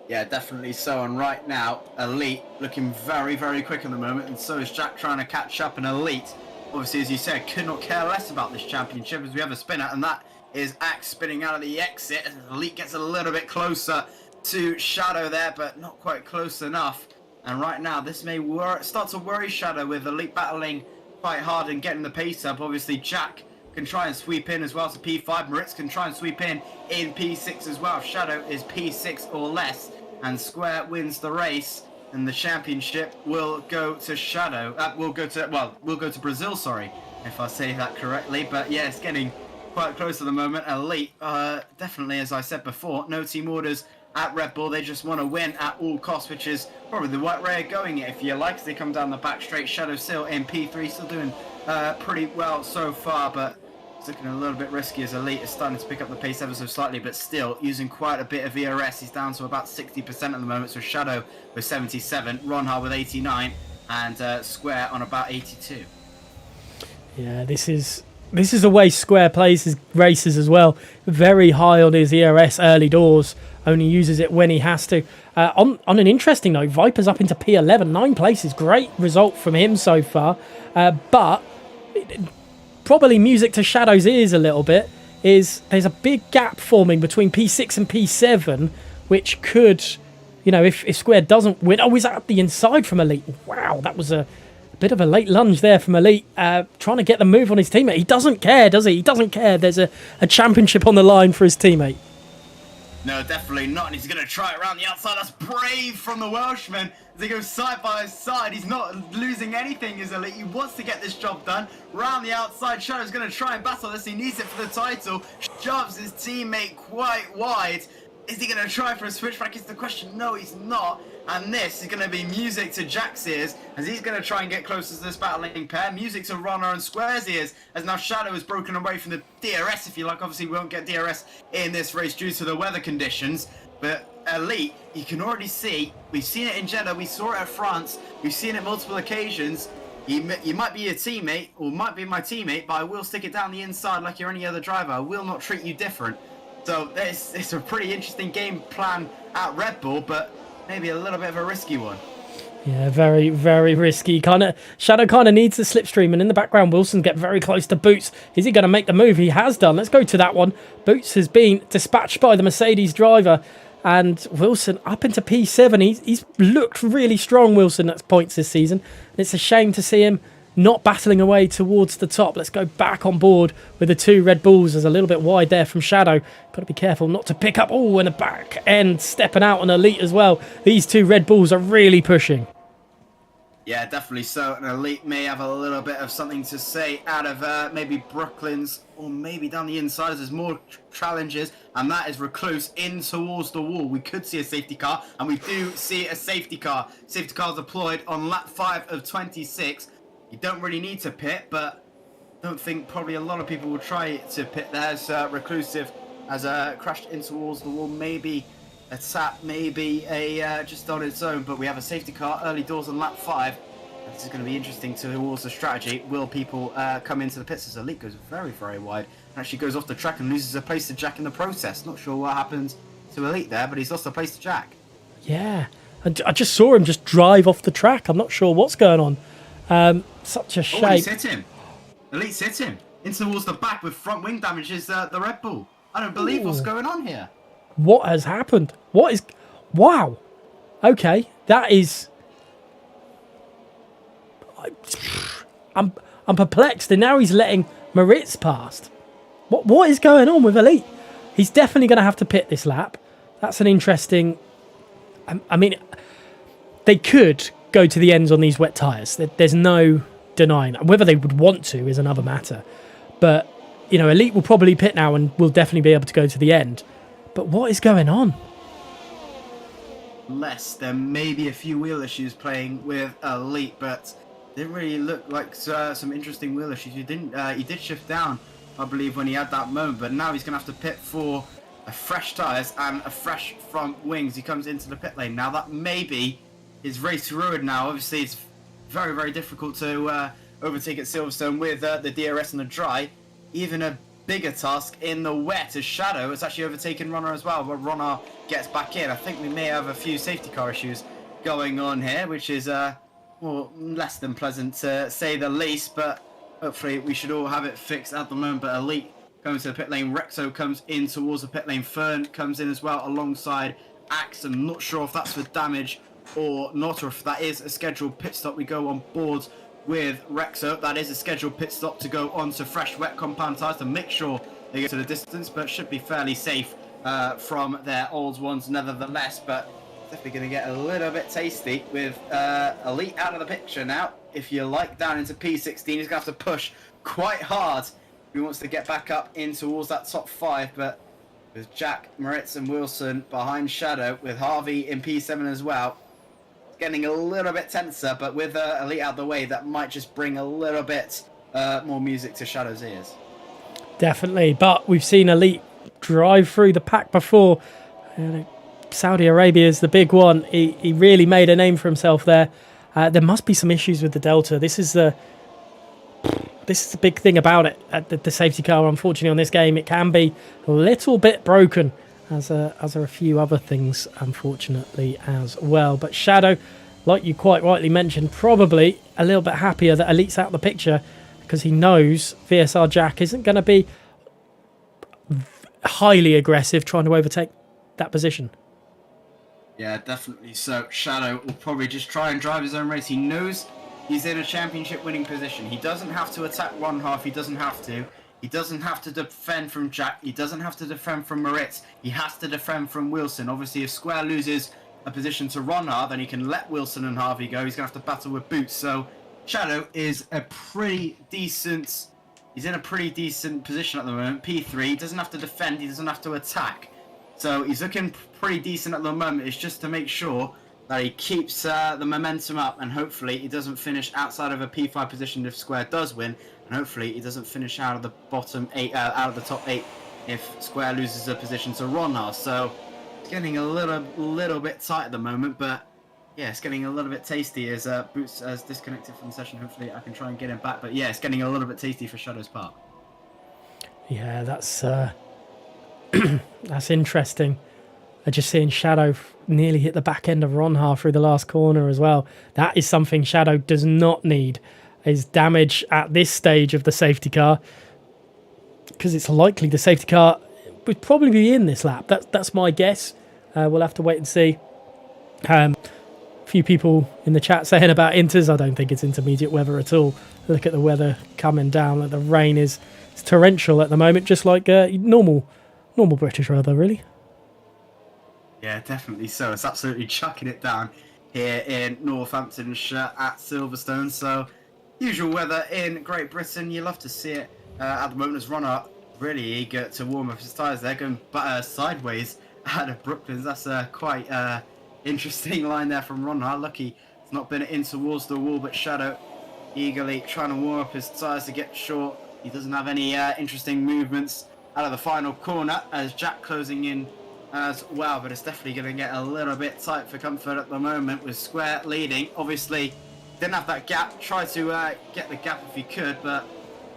Yeah, definitely so. And right now, Elite looking very, very quick at the moment, and so is Jack trying to catch up. And Elite, obviously, as you said, could not care less about this championship as we have a spinner, and that is Axe spinning out of the exit. And Elite gets a little bit closer to Shadow there, but not quite close enough. And right now, this may start to worry Shadow, with Elite battling quite hard and getting the pace up. Obviously, Jack can try and sweep in as well to P5. Maritz can try and sweep in P6 as well. Shadow is P6 or less, and Square wins the race, and the championship will go to Shadow. Will go to Brazil, sorry, if I say that correctly. But yeah, it's getting quite close at the moment. Elite, definitely, as I said before, no team orders at Red Bull. They just want to win at all costs, which is probably the right way of going it, if you like. They come down the back straight. Shadow still in P3, still doing pretty well so far, but it's looking a little bit risky as Elite is starting to pick up the pace ever so slightly, but still using quite a bit of ERS. He's down to about 60% at the moment, so Shadow with 77, Ronha with 89, and Square on about 82. Yeah, this is the way Square plays his races as well. Very high on his ERS early doors. only uses it when he has to. On an interesting note, Viper's up into P11, 9 places. Great result from him so far. But probably music to Shadow's ears a little bit is there's a big gap forming between P6 and P7, which could, if Square doesn't win. Oh, he's out the inside from Elite. Wow, that was a bit of a late lunge there from Elite, trying to get the move on his teammate. He doesn't care, does he? He doesn't care. There's a championship on the line for his teammate. No, definitely not, and he's going to try it around the outside. That's brave from the Welshman. As they go side by side, he's not losing anything, is Elite. He wants to get this job done. Round the outside, Shadow's going to try and battle this. He needs it for the title. Shoves his teammate quite wide. Is he going to try for a switchback is the question. No, he's not. And this is going to be music to Jack's ears as he's going to try and get closer to this battling pair. Music to Runner and Square's ears as now Shadow is broken away from the DRS, if you like. Obviously, we won't get DRS in this race due to the weather conditions. But Elite, you can already see, we've seen it in Jeddah, we saw it at France, we've seen it multiple occasions. You might be your teammate, or might be my teammate, but I will stick it down the inside like you're any other driver. I will not treat you different. So it's a pretty interesting game plan at Red Bull, but maybe a little bit of a risky one. Yeah, very, very risky. Shadow kind of needs the slipstream, and in the background, Wilson get very close to Boots. Is he going to make the move? He has done. Let's go to that one. Boots has been dispatched by the Mercedes driver, and Wilson up into P7. He's looked really strong, Wilson, at points this season. And it's a shame to see him not battling away towards the top. Let's go back on board with the 2 Red Bulls. There's a little bit wide there from Shadow. Got to be careful not to pick up. Oh, and a back end stepping out on Elite as well. These 2 Red Bulls are really pushing. Yeah, definitely so. And Elite may have a little bit of something to say out of maybe Brooklyn's or maybe down the inside as there's more challenges. And that is Recluse in towards the wall. We could see a safety car, and we do see a safety car. Safety car deployed on lap 5 of 26. You don't really need to pit, but I don't think probably a lot of people will try to pit there as Reclusive has crashed in towards the wall. Maybe a tap, maybe a just on its own, but we have a safety car early doors on lap 5. This is going to be interesting towards the strategy. Will people come into the pits as Elite goes very, very wide and actually goes off the track and loses a place to Jack in the process. Not sure what happens to Elite there, but he's lost a place to Jack. Yeah, I just saw him just drive off the track. I'm not sure what's going on. Such a shame. Oh, he's hit him. Elite's hit him. In towards the back with front wing damage is the Red Bull. I don't believe what's going on here. What has happened? What is... Wow. Okay, that is... I'm perplexed, and now he's letting Moritz past. What is going on with Elite? He's definitely going to have to pit this lap. That's an interesting... I mean, they could go to the ends on these wet tyres. There's no denying that. Whether they would want to is another matter. But, Elite will probably pit now and will definitely be able to go to the end. But what is going on? There may be a few wheel issues playing with Elite, but didn't really look like some interesting wheel issues. He did shift down, I believe, when he had that moment, but now he's going to have to pit for a fresh tyres and a fresh front wings. He comes into the pit lane. Now that may be his race ruined now. Obviously, it's very, very difficult to overtake at Silverstone with the DRS and the dry. Even a bigger task in the wet as Shadow has actually overtaken Runner as well, but Runner gets back in. I think we may have a few safety car issues going on here, which is less than pleasant to say the least, but hopefully we should all have it fixed at the moment. But Elite comes to the pit lane. Rexo comes in towards the pit lane. Fern comes in as well alongside Axe. I'm not sure if that's for damage or not, or if that is a scheduled pit stop. We go on board with Rexo. That is a scheduled pit stop to go on to fresh wet compound tyres to make sure they get to the distance, but should be fairly safe from their old ones nevertheless. But definitely going to get a little bit tasty with Elite out of the picture now. If you like, down into P16, he's going to have to push quite hard if he wants to get back up in towards that top 5. But with Jack, Moritz and Wilson behind Shadow, with Harvey in P7 as well, getting a little bit tenser, but with Elite out of the way, that might just bring a little bit more music to Shadow's ears. Definitely, but we've seen Elite drive through the pack before. Saudi Arabia is the big one. He really made a name for himself there. There must be some issues with the Delta. This is the big thing about it. The safety car, unfortunately, on this game, it can be a little bit broken. as are a few other things, unfortunately, as well. But Shadow, like you quite rightly mentioned, probably a little bit happier that Elite's out of the picture, because he knows VSR Jack isn't going to be highly aggressive trying to overtake that position. Yeah, definitely. So Shadow will probably just try and drive his own race. He knows he's in a championship winning position. He doesn't have to attack one half. He doesn't have to. He doesn't have to defend from Jack. He doesn't have to defend from Moritz. He has to defend from Wilson. Obviously, if Square loses a position to Ronhar, then he can let Wilson and Harvey go. He's going to have to battle with Boots. So Shadow is a pretty decent... He's in a pretty decent position at the moment. P3. He doesn't have to defend. He doesn't have to attack. So he's looking pretty decent at the moment. It's just to make sure that he keeps the momentum up, and hopefully he doesn't finish outside of a P5 position if Square does win, and hopefully he doesn't finish out of the bottom 8, out of the top 8 if Square loses a position to Ronhar. So it's getting a little bit tight at the moment, but yeah, it's getting a little bit tasty as Boots has disconnected from the session. Hopefully I can try and get him back, but yeah, it's getting a little bit tasty for Shadow's part. Yeah, that's that's interesting. Just seeing Shadow nearly hit the back end of Ronhar through the last corner as well. That is something Shadow does not need, is damage at this stage of the safety car, because it's likely the safety car would probably be in this lap. That's my guess. We'll have to wait and see. A few people in the chat saying about inters. I don't think it's intermediate weather at all. Look at the weather coming down. Like the rain is torrential at the moment, just like normal British weather, really. Yeah, definitely so. It's absolutely chucking it down here in Northamptonshire at Silverstone. So, usual weather in Great Britain. You love to see it at the moment as Ronhar really eager to warm up his tyres. They're going sideways out of Brooklands. That's a quite interesting line there from Ronhar. Lucky it's not been in towards the wall, but Shadow eagerly trying to warm up his tyres to get short. He doesn't have any interesting movements out of the final corner as Jack closing in as well, but it's definitely going to get a little bit tight for comfort at the moment with Square leading. Obviously didn't have that gap, tried to get the gap if he could, but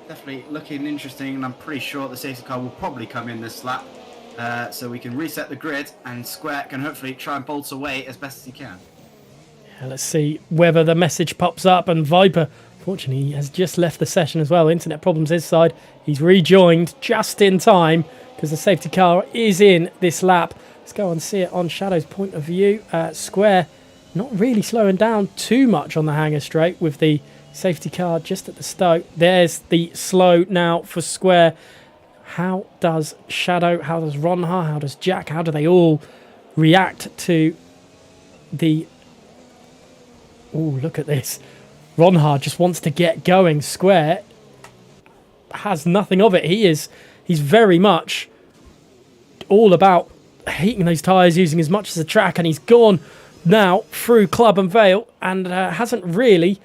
definitely looking interesting, and I'm pretty sure the safety car will probably come in this lap, so we can reset the grid and Square can hopefully try and bolt away as best as he can. Yeah, let's see whether the message pops up, and Viper fortunately has just left the session as well. Internet problems his side. He's rejoined just in time because the safety car is in this lap. Let's go and see it on Shadow's point of view. Square not really slowing down too much on the hangar straight with the safety car just at the stoke. There's the slow now for Square. How does Shadow, how does Ronhar, how does Jack, how do they all react to the... Oh, look at this. Ronhar just wants to get going. Square has nothing of it. He's very much all about heating those tyres, using as much as the track, and he's gone now through Club and Vale and hasn't really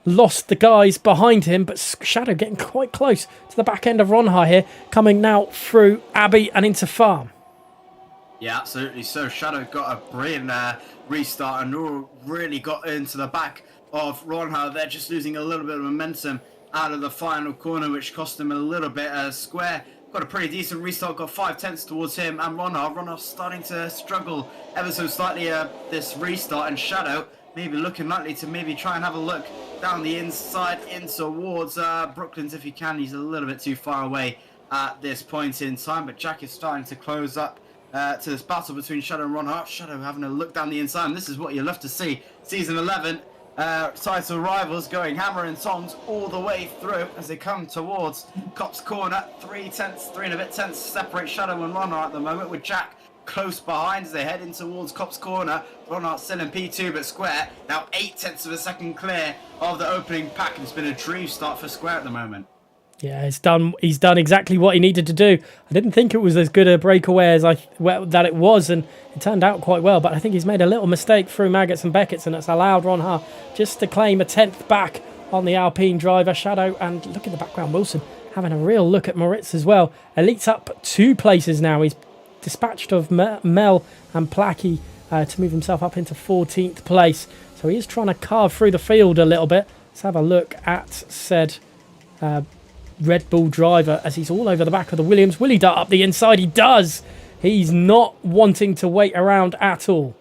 lost the guys behind him, but Shadow getting quite close to the back end of Ronhar here, coming now through Abbey and into Farm. Yeah, absolutely. So Shadow got a brilliant restart and really got into the back of Ronhar. They're just losing a little bit of momentum out of the final corner, which cost him a little bit. Square got a pretty decent restart, got 5 tenths towards him and Ronhar starting to struggle ever so slightly this restart, and Shadow maybe looking likely to maybe try and have a look down the inside in towards Brooklands if he can. He's a little bit too far away at this point in time, but Jack is starting to close up to this battle between Shadow and Ronhar. Shadow having a look down the inside, and this is what you love to see. Season 11 title rivals going hammer and tongs all the way through as they come towards Cop's corner. 3 and a bit tenths separate Shadow and Ronhar at the moment, with Jack close behind as they head in towards Cop's corner. Ronhar still in P2, but Square now 8 tenths of a second clear of the opening pack, and it's been a dream start for Square at the moment. Yeah, he's done exactly what he needed to do. I didn't think it was as good a breakaway as that it was, and it turned out quite well, but I think he's made a little mistake through Maggots and Beckett's, and it's allowed Ronhar just to claim a 10th back on the Alpine driver. Shadow, and look in the background, Wilson having a real look at Moritz as well. Elite's up 2 places now. He's dispatched of Mel and Placky to move himself up into 14th place. So he is trying to carve through the field a little bit. Let's have a look at said Red Bull driver as he's all over the back of the Williams. Will he dart up the inside? He does. He's not wanting to wait around at all.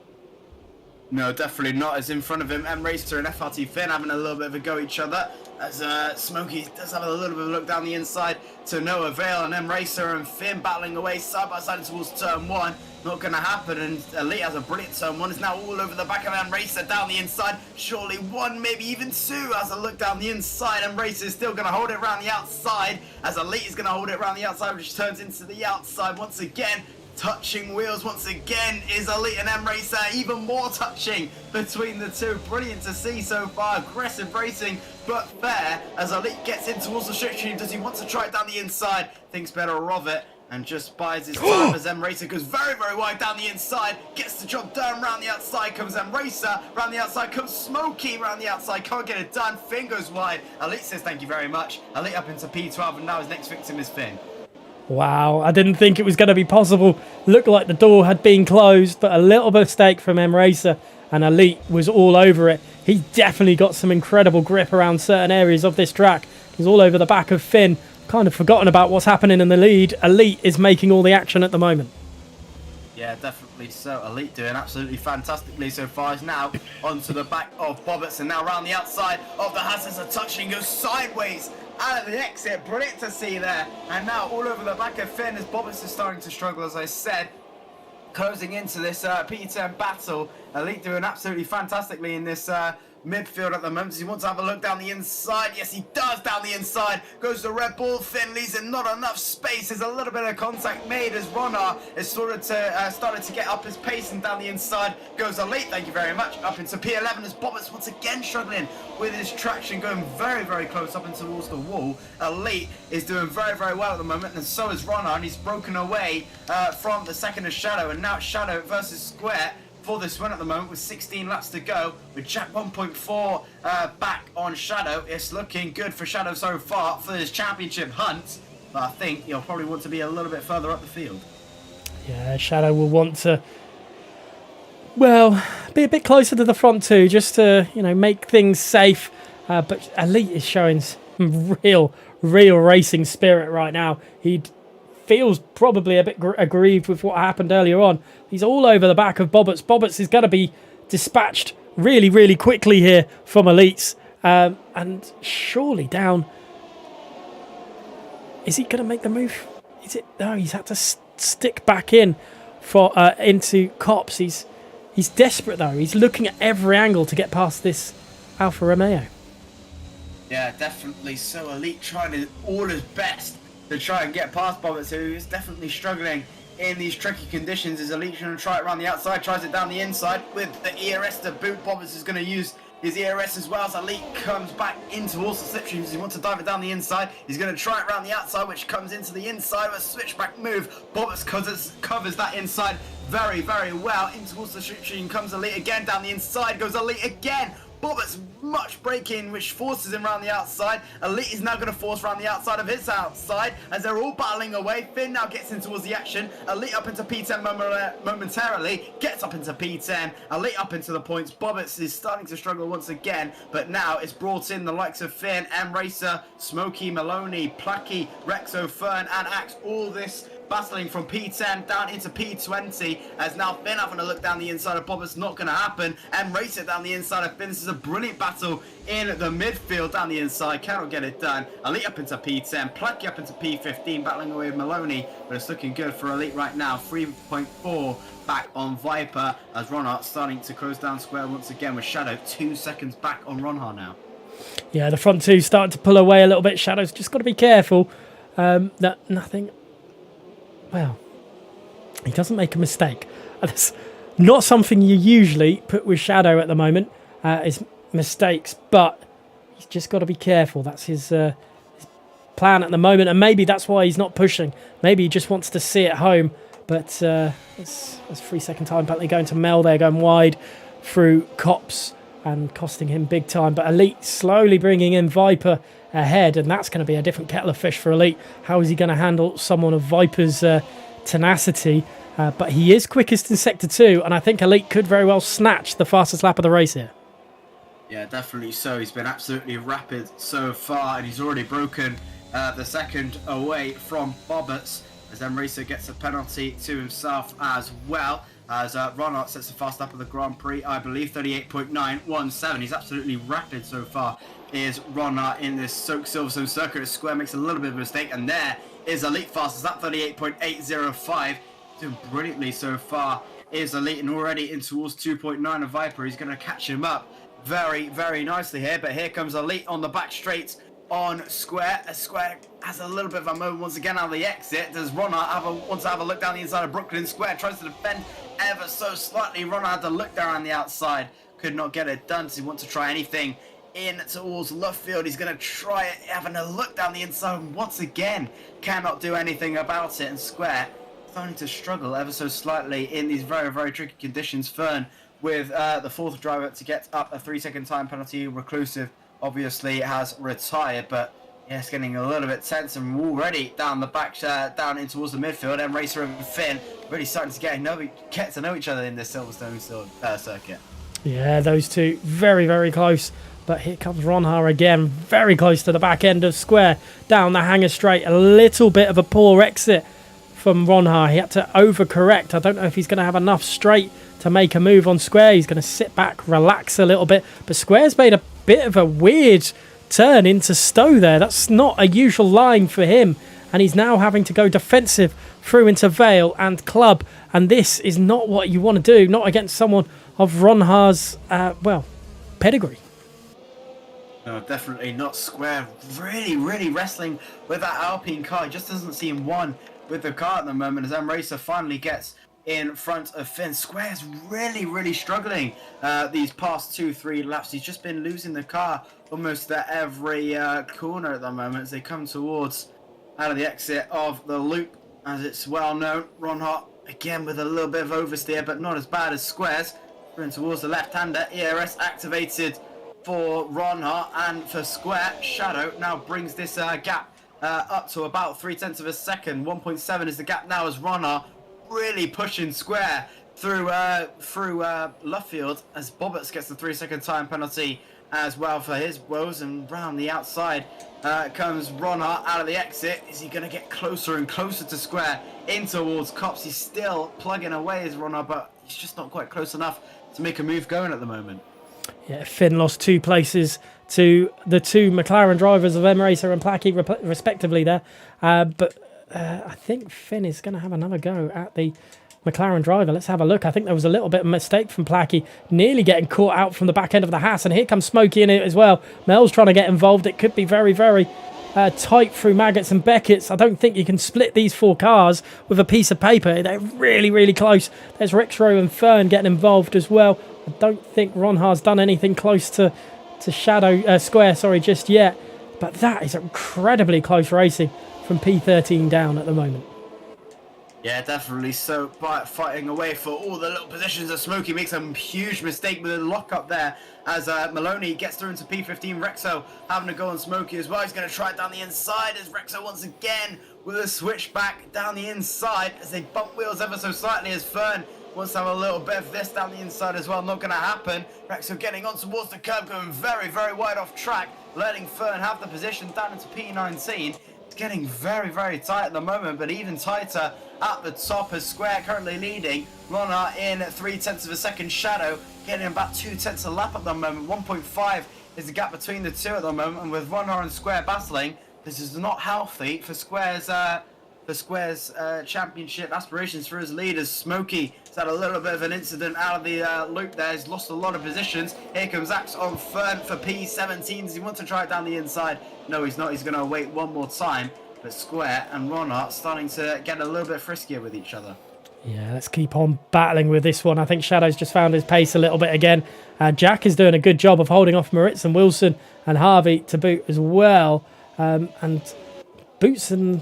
No, definitely not. As in front of him, M-Racer and FRT Finn having a little bit of a go at each other. As Smokey does have a little bit of a look down the inside to no avail, and M-Racer and Finn battling away side by side towards turn 1. Not going to happen, and Elite has a brilliant turn 1. Is now all over the back of M-Racer down the inside. Surely 1, maybe even 2 as a look down the inside. M-Racer is still going to hold it around the outside, as Elite is going to hold it around the outside, which turns into the outside once again. Touching wheels once again is Elite and M-Racer, even more touching between the two. Brilliant to see so far. Aggressive racing, but fair as Elite gets in towards the restriction. Does he want to try it down the inside? Thinks better of it and just buys his time as M-Racer goes very, very wide down the inside. Gets the job done. Round the outside comes M-Racer. Round the outside comes Smokey. Round the outside, can't get it done. Finn goes wide. Elite says thank you very much. Elite up into P12, and now his next victim is Finn. Wow, I didn't think it was going to be possible. Looked like the door had been closed, but a little mistake from M-Racer, and Elite was all over it. He definitely got some incredible grip around certain areas of this track. He's all over the back of Finn. Kind of forgotten about what's happening in the lead. Elite is making all the action at the moment. Yeah, definitely so. Elite doing absolutely fantastically so far. Is now onto the back of Bobbitts, and now around the outside of the hazards are touching, goes sideways out of the exit. Brilliant to see there. And now all over the back of Finn as Bobbitts is starting to struggle, as I said. Closing into this P10 battle. Elite doing absolutely fantastically in this midfield at the moment. Does he want to have a look down the inside? Yes, he does down the inside. Goes to Red Bull. Finn leaves in not enough space. There's a little bit of contact made as Ronar is started to get up his pace, and down the inside goes Elite. Thank you very much. Up into P11 as Bobbitts once again struggling with his traction, going very, very close up and towards the wall. Elite is doing very, very well at the moment, and so is Ronar, and he's broken away from the second of Shadow, and now Shadow versus Square for this win at the moment with 16 laps to go. With Jack 1.4 back on Shadow, it's looking good for Shadow so far for his championship hunt, but I think he'll probably want to be a little bit further up the field. Yeah, Shadow will want to, well, be a bit closer to the front too, just to, you know, make things safe. But Elite is showing some real racing spirit right now. He feels probably a bit aggrieved with what happened earlier on. He's all over the back of Bobbitts. Bobbitts is going to be dispatched really, really quickly here from Elites. And surely down. Is he going to make the move? Is it? No, he's had to stick back in for into Cops. He's desperate though. He's looking at every angle to get past this Alfa Romeo. Yeah, definitely. So Elite trying to all his best to try and get past Bobbitts, who is definitely struggling in these tricky conditions. Is Elite going to try it around the outside, tries it down the inside with the ERS to boot. Bobbitts is going to use his ERS as well as Elite comes back into also slipstreams. He wants to dive it down the inside. He's going to try it around the outside, which comes into the inside with a switchback move. Bobbitts covers that inside very, very well. Into also slipstream comes Elite again. Down the inside goes Elite again. Bobbitts much braking, which forces him around the outside. Elite is now going to force around the outside of his outside as they're all battling away. Finn now gets in towards the action. Elite up into P10 momentarily. Gets up into P10. Elite up into the points. Bobbitts is starting to struggle once again, but now it's brought in the likes of Finn, M-Racer, Smokey, Maloney, Placky, Rexo, Fern, and Axe. All this battling from P10 down into P20 as now Finn having a look down the inside of Bobbitts. Not going to happen. M-Racer down the inside of Finn. This is a brilliant battle in the midfield down the inside. Cannot get it done. Elite up into P10. Placky up into P15 battling away with Maloney, but it's looking good for Elite right now. 3.4 back on Viper as Ronhart starting to close down Square once again with Shadow 2 seconds back on Ronhart now. Yeah, the front two starting to pull away a little bit. Shadow's just got to be careful that nothing. Well, he doesn't make a mistake. That's not something you usually put with Shadow at the moment, is mistakes, but he's just got to be careful. That's his plan at the moment, and maybe that's why he's not pushing. Maybe he just wants to see it home, but it's 3 second time penalty going to Mel there, going wide through Cops and costing him big time. But Elite slowly bringing in Viper ahead, and that's going to be a different kettle of fish for Elite. How is he going to handle someone of Viper's tenacity? But he is quickest in Sector 2, and I think Elite could very well snatch the fastest lap of the race here. Yeah, definitely so. He's been absolutely rapid so far, and he's already broken the second away from Bobbitts. as Emracer gets a penalty to himself as well. As Ronhart sets the fast lap of the Grand Prix, I believe 38.917. He's absolutely rapid so far. Is Ronhart in this Silverstone circuit? As Square makes a little bit of a mistake, and there is Elite fastest at 38.805. Doing brilliantly so far is Elite, and already in towards 2.9 of Viper. He's going to catch him up very, very nicely here. But here comes Elite on the back straight on Square. As Square has a little bit of a moment once again out of the exit. Does Ronhart want to have a look down the inside of Brooklyn? Square tries to defend ever so slightly. Ronhart had to look there on the outside. Could not get it done. Does he want to try anything in towards Luffield? He's going to try it, having a look down the inside once again. Cannot do anything about it. And Square starting to struggle ever so slightly in these very, very tricky conditions. Fern with the fourth driver to get up a 3-second time penalty. Reclusive obviously has retired, but yeah, it's getting a little bit tense, and already down the back, down in towards the midfield. And Racer and Finn really starting to get to know each other in this Silverstone circuit. Yeah, those two very, very close. But here comes Ronhart again, very close to the back end of Square, down the hanger straight. A little bit of a poor exit from Ronhart. He had to overcorrect. I don't know if he's going to have enough straight to make a move on Square. He's going to sit back, relax a little bit. But Square's made a bit of a weird turn into Stowe there. That's not a usual line for him. And he's now having to go defensive through into Vale and Club. And this is not what you want to do, not against someone of Ronhart's, pedigree. No, definitely not. Square really, really wrestling with that Alpine car. He just doesn't seem one with the car at the moment, as Emracer finally gets in front of Finn. Square's really, really struggling these past 2-3 laps. He's just been losing the car almost at every corner at the moment as they come towards out of the exit of the loop. As it's well known, Ronhart again with a little bit of oversteer, but not as bad as Square's. Going towards the left-hander. ERS activated for Ronhart, and for Square, Shadow now brings this gap up to about 0.3 of a second. 1.7 is the gap now, as Ronhart really pushing Square through Luffield, as Bobbitts gets the 3-second time penalty as well for his woes. And round the outside comes Ronhart out of the exit. Is he going to get closer and closer to Square in towards Cops? He's still plugging away as Ronhart, but he's just not quite close enough to make a move going at the moment. Yeah, Finn lost 2 places to the 2 McLaren drivers of Emracer and Plackey, respectively there. But I think Finn is going to have another go at the McLaren driver. Let's have a look. I think there was a little bit of a mistake from Plackey, nearly getting caught out from the back end of the Haas. And here comes Smokey in it as well. Mel's trying to get involved. It could be very, very tight through Maggots and Beckett's. I don't think you can split these 4 cars with a piece of paper. They're really, really close. There's Rexrow and Fern getting involved as well. I don't think Ronhart's done anything close to Square, just yet. But that is incredibly close racing from P13 down at the moment. Yeah, definitely. So, fighting away for all the little positions, as Smokey makes a huge mistake with a lock-up there, as Maloney gets through into P15. Rexo having to go on Smokey as well. He's going to try it down the inside, as Rexo once again with a switchback down the inside, as they bump wheels ever so slightly, as Fern wants to have a little bit of this down the inside as well. Not going to happen. Rexo getting on towards the curb, going very, very wide off track, letting Fern have the position down into P19. It's getting very, very tight at the moment, but even tighter at the top, as Square currently leading. Ronhart in 0.3 of a second. Shadow getting about 0.2 a lap at the moment. 1.5 is the gap between the two at the moment, and with Ronhart and Square battling, this is not healthy for Square's championship aspirations for his leaders. Smokey has had a little bit of an incident out of the loop there. He's lost a lot of positions. Here comes Axe on Fern for P17. Does he want to try it down the inside? No, he's not. He's going to wait one more time. But Square and Ronhart starting to get a little bit friskier with each other. Yeah, let's keep on battling with this one. I think Shadow's just found his pace a little bit again. Jack is doing a good job of holding off Moritz and Wilson and Harvey to boot as well. And Boots and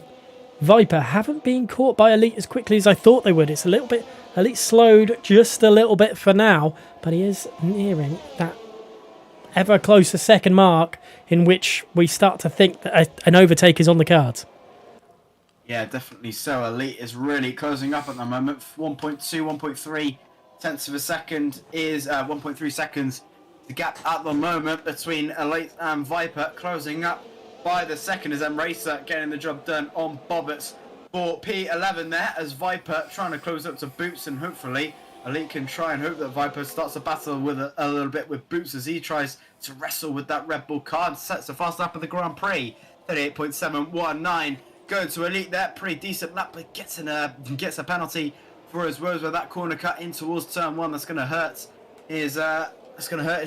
Viper haven't been caught by Elite as quickly as I thought they would. It's a little bit, Elite slowed just a little bit for now, but he is nearing that ever closer second mark in which we start to think that an overtake is on the cards. Yeah, definitely so. Elite is really closing up at the moment. 1.2, 1.3 tenths of a second is 1.3 seconds. The gap at the moment between Elite and Viper, closing up by the second, as Emracer getting the job done on Bobbitts. for P11 there as Viper trying to close up to Boots, and hopefully Elite can try and hope that Viper starts to battle with a little bit with Boots as he tries to wrestle with that Red Bull card. Sets the fast lap of the Grand Prix, 38.719. Going to Elite there, pretty decent lap, but gets a penalty for his woes with that corner cut in towards turn 1. That's going to hurt his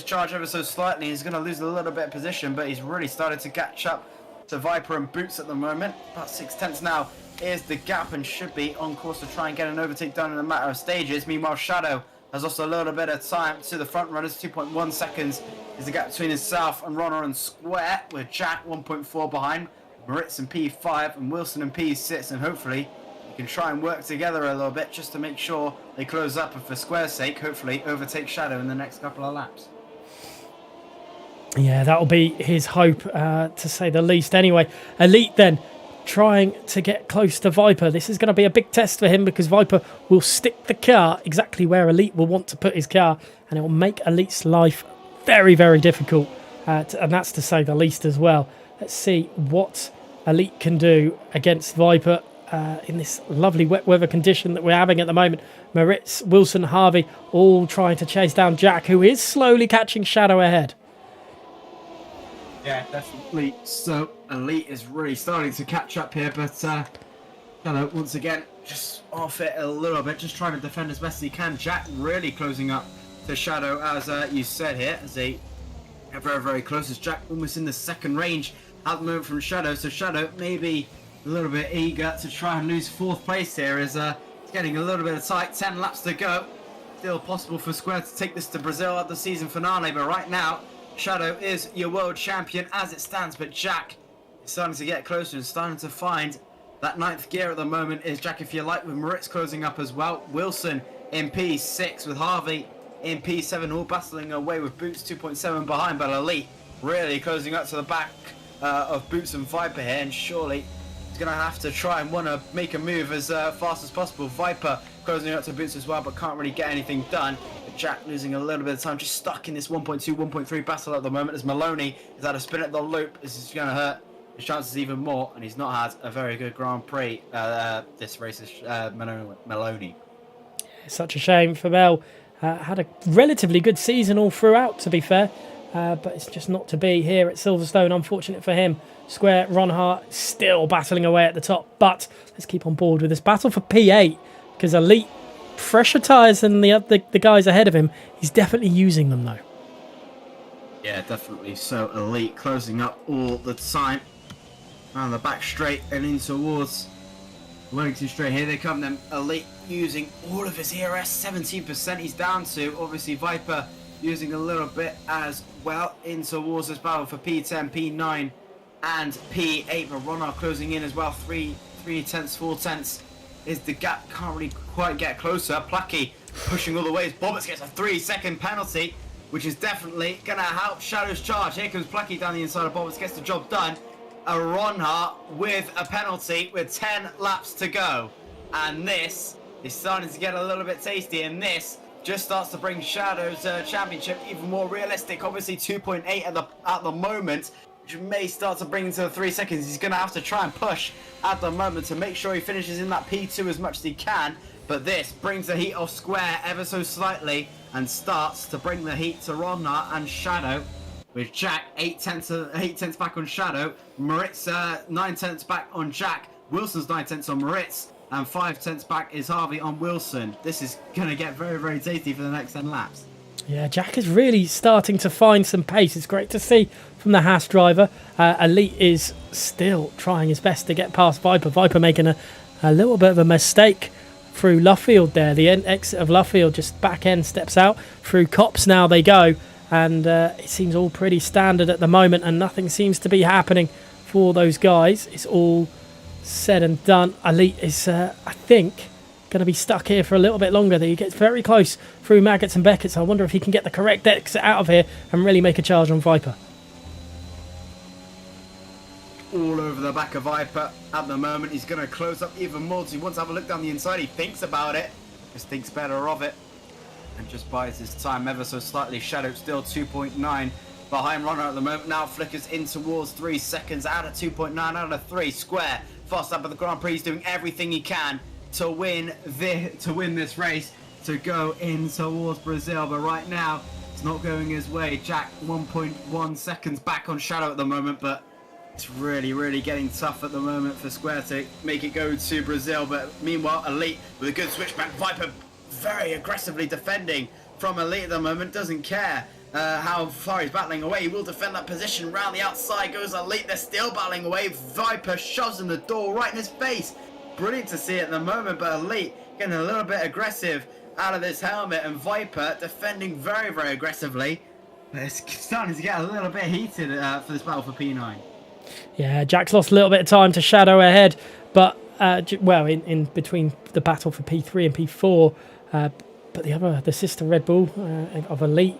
charge ever so slightly. He's going to lose a little bit of position, but he's really started to catch up to Viper and Boots at the moment. About 6/10 now is the gap and should be on course to try and get an overtake done in a matter of stages. Meanwhile, Shadow has lost a little bit of time to the front runners. 2.1 seconds is the gap between himself and Runner and Square, with Jack 1.4 behind, Moritz and P5 and Wilson and P6, and hopefully you can try and work together a little bit just to make sure they close up and for Square's sake hopefully overtake Shadow in the next couple of laps. Yeah, that'll be his hope, to say the least. Anyway, Elite then trying to get close to Viper. This is going to be a big test for him because Viper will stick the car exactly where Elite will want to put his car, and it will make Elite's life very, very difficult, and that's to say the least as well. Let's see what Elite can do against Viper in this lovely wet weather condition that we're having at the moment. Moritz, Wilson, Harvey all trying to chase down Jack, who is slowly catching Shadow ahead. Yeah, definitely. So Elite is really starting to catch up here, but Shadow once again just off it a little bit, just trying to defend as best he can. Jack really closing up to Shadow, as you said here, as they are very, very close. As Jack almost in the second range at the moment from Shadow, so Shadow maybe a little bit eager to try and lose 4th place here, as it's getting a little bit of tight. 10 laps to go. Still possible for Square to take this to Brazil at the season finale, but right now Shadow is your world champion as it stands, but Jack is starting to get closer and starting to find that 9th gear at the moment. Is Jack, if you like, with Moritz closing up as well. Wilson in P6 with Harvey in P7, all battling away with Boots 2.7 behind, but Elite really closing up to the back of Boots and Viper here, and surely he's going to have to try and want to make a move as fast as possible. Viper closing up to Boots as well, but can't really get anything done. Jack losing a little bit of time, just stuck in this 1.2, 1.3 battle at the moment, as Maloney is at a spin at the loop. This is going to hurt his chances even more, and he's not had a very good Grand Prix this race, is Maloney. Such a shame for Mel. Had a relatively good season all throughout, to be fair, but it's just not to be here at Silverstone. Unfortunate for him. Square, Ron Hart still battling away at the top, but let's keep on board with this battle for P8, because Elite fresher tyres than the guys ahead of him. He's definitely using them though. Yeah, definitely. So Elite closing up all the time around the back straight and in towards Wellington straight. Here they come then. Elite using all of his ERS, 17% he's down to. Obviously Viper using a little bit as well in towards this battle for P10, P9 and P8, but Ronald closing in as well. 3/10, 4/10 is the gap. Can't really quite get closer. Placky pushing all the way as Bobbitts gets a 3-second penalty, which is definitely going to help Shadow's charge. Here comes Placky down the inside of Bobbitts, gets the job done. A Ronhart with a penalty with 10 laps to go. And this is starting to get a little bit tasty, and this just starts to bring Shadow's championship even more realistic. Obviously 2.8 at the moment, which may start to bring into the 3 seconds. He's going to have to try and push at the moment to make sure he finishes in that P2 as much as he can. But this brings the heat off Square ever so slightly and starts to bring the heat to Ronhart and Shadow, with Jack 8/10 back on Shadow, Moritz 9/10 back on Jack, Wilson's 9/10 on Moritz, and 5/10 back is Harvey on Wilson. This is going to get very, very tasty for the next 10 laps. Yeah, Jack is really starting to find some pace. It's great to see from the Haas driver. Elite is still trying his best to get past Viper. Viper making a little bit of a mistake through Luffield there. The exit of Luffield, just back end steps out. Through Cops now they go. And it seems all pretty standard at the moment, and nothing seems to be happening for those guys. It's all said and done. Elite is, I think, going to be stuck here for a little bit longer. He gets very close through Maggots and Beckett, so I wonder if he can get the correct exit out of here and really make a charge on Viper. All over the back of Viper at the moment. He's going to close up even more. So he wants to have a look down the inside. He thinks about it, just thinks better of it, and just buys his time ever so slightly. Shadow still 2.9 behind Runner at the moment. Now flickers in towards 3 seconds out of 2.9 out of 3. Square Fast Lap of the Grand Prix. He's doing everything he can to win this race, to go in towards Brazil. But right now, it's not going his way. Jack 1.1 seconds back on Shadow at the moment, but it's really, really getting tough at the moment for Square to make it go to Brazil. But meanwhile, Elite with a good switchback. Viper very aggressively defending from Elite at the moment. Doesn't care how far he's battling away. He will defend that position. Round the outside goes Elite. They're still battling away. Viper shoves in the door right in his face. Brilliant to see at the moment, but Elite getting a little bit aggressive out of this helmet, and Viper defending very, very aggressively. But it's starting to get a little bit heated for this battle for P9. Yeah, Jack's lost a little bit of time to Shadow ahead, but well, in between the battle for P3 and P4, but the sister Red Bull of Elite,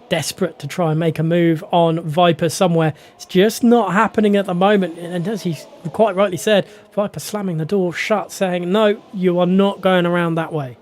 desperate to try and make a move on Viper somewhere. It's just not happening at the moment, and as he quite rightly said, Viper slamming the door shut, saying, no, you are not going around that way.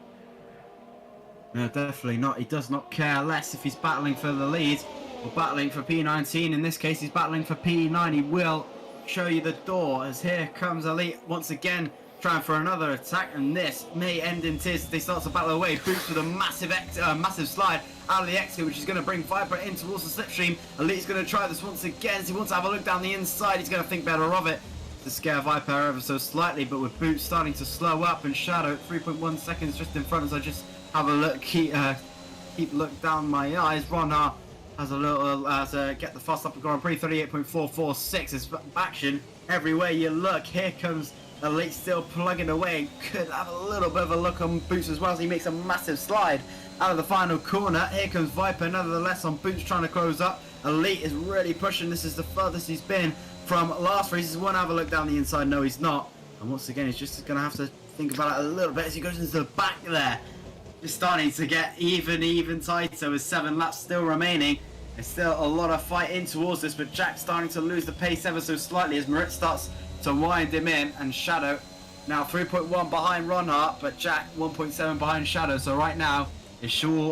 No, definitely not. He does not care less if he's battling for the lead or battling for P19. In this case, he's battling for P9. He will show you the door, as here comes Elite once again trying for another attack, and this may end in tears as they start to battle away. Boots with a massive slide out of the exit, which is going to bring Viper in towards the slipstream. Elite's going to try this once again. As he wants to have a look down the inside, he's going to think better of it to scare Viper ever so slightly, but with Boots starting to slow up and Shadow 3.1 seconds just in front as I just have a look, keep look down my eyes. Ronha has a little get the fast up Grand Prix, 38.446 is action everywhere you look. Here comes Elite still plugging away, could have a little bit of a look on Boots as well as he makes a massive slide out of the final corner. Here comes Viper nevertheless on Boots trying to close up. Elite is really pushing. This is the furthest he's been from last race. He's want to have a look down the inside. No, he's not. And once again, he's just going to have to think about it a little bit as he goes into the back there. It's starting to get even tighter with 7 laps still remaining. There's still a lot of fight in towards this, but Jack's starting to lose the pace ever so slightly as Marit starts to wind him in, and Shadow now 3.1 behind Ronhart, but Jack 1.7 behind Shadow. So right now, it's all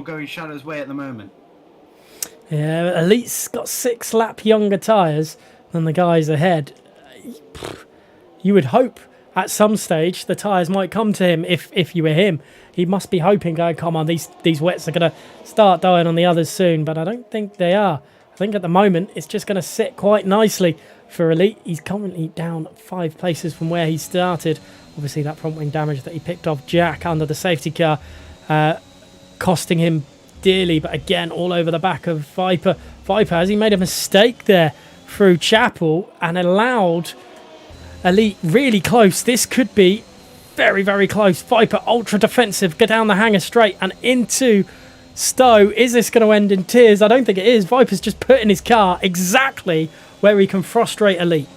going Shadow's way at the moment. Yeah, Elite's got 6 lap younger tyres than the guys ahead. You would hope at some stage the tyres might come to him if you were him. He must be hoping, going, come on, these wets are going to start dying on the others soon, but I don't think they are. I think at the moment it's just going to sit quite nicely for Elite. He's currently down 5 places from where he started. Obviously that front wing damage that he picked off Jack under the safety car costing him dearly, but again all over the back of Viper. Viper, has he made a mistake there through Chapel and allowed Elite really close? This could be very close. Viper ultra defensive, go down the hanger straight and into Stowe. Is this going to end in tears? I don't think it is. Viper's just put in his car exactly where he can frustrate Elite.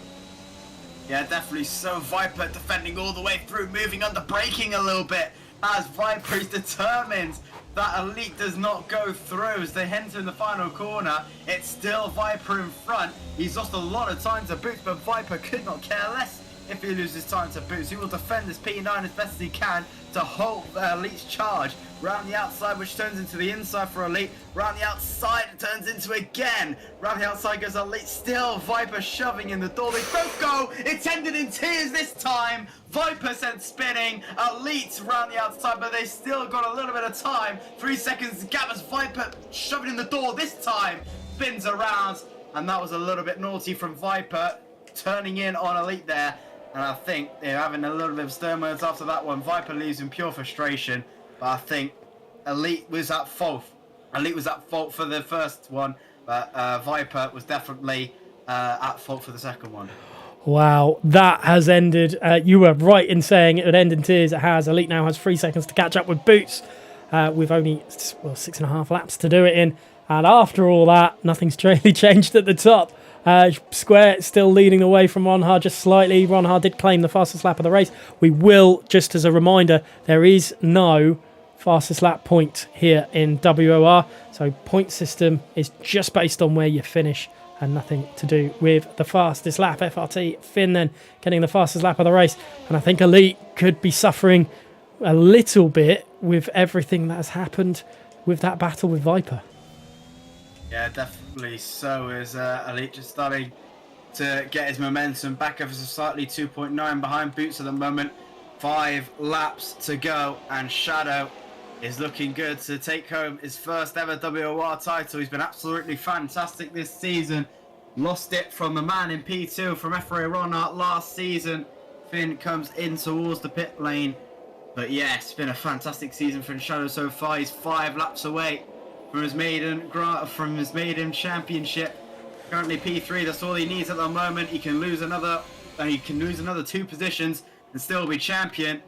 Yeah, definitely so. Viper defending all the way through, moving under braking a little bit as Viper is determined that Elite does not go through. As they enter in the final corner, it's still Viper in front. He's lost a lot of time to Boots, but Viper could not care less if he loses time to Boots. He will defend this P9 as best as he can to halt Elite's charge. Round the outside, which turns into the inside for Elite. Round the outside, it turns into again. Round the outside goes Elite. Still Viper shoving in the door. They both go. It's ended in tears this time. Viper sent spinning. Elite round the outside, but they still got a little bit of time. 3 seconds to gap as Viper shoving in the door this time. Spins around, and that was a little bit naughty from Viper, turning in on Elite there. And I think they're having a little bit of stern words after that one. Viper leaves in pure frustration. But I think Elite was at fault. Elite was at fault for the first one. But Viper was definitely at fault for the second one. Wow, that has ended. You were right in saying it would end in tears. It has. Elite now has 3 seconds to catch up with Boots. With only 6.5 laps to do it in. And after all that, nothing's really changed at the top. Square still leading the way from Ronha just slightly. Ronha did claim the fastest lap of the race. We will, just as a reminder, there is no fastest lap point here in WOR. So point system is just based on where you finish and nothing to do with the fastest lap. FRT Finn then getting the fastest lap of the race. And I think Elite could be suffering a little bit with everything that has happened with that battle with Viper. Yeah, definitely so. Is Elite just starting to get his momentum back ever so slightly. 2.9 behind Boots at the moment. 5 laps to go, and Shadow is looking good to take home his first ever WOR title. He's been absolutely fantastic this season. Lost it from the man in P2 from F.A. Ronart last season. Finn comes in towards the pit lane. But yeah, it's been a fantastic season for Shadow so far. He's 5 laps away from his maiden championship. Currently P3, that's all he needs at the moment. He can lose another 2 positions and still be champion.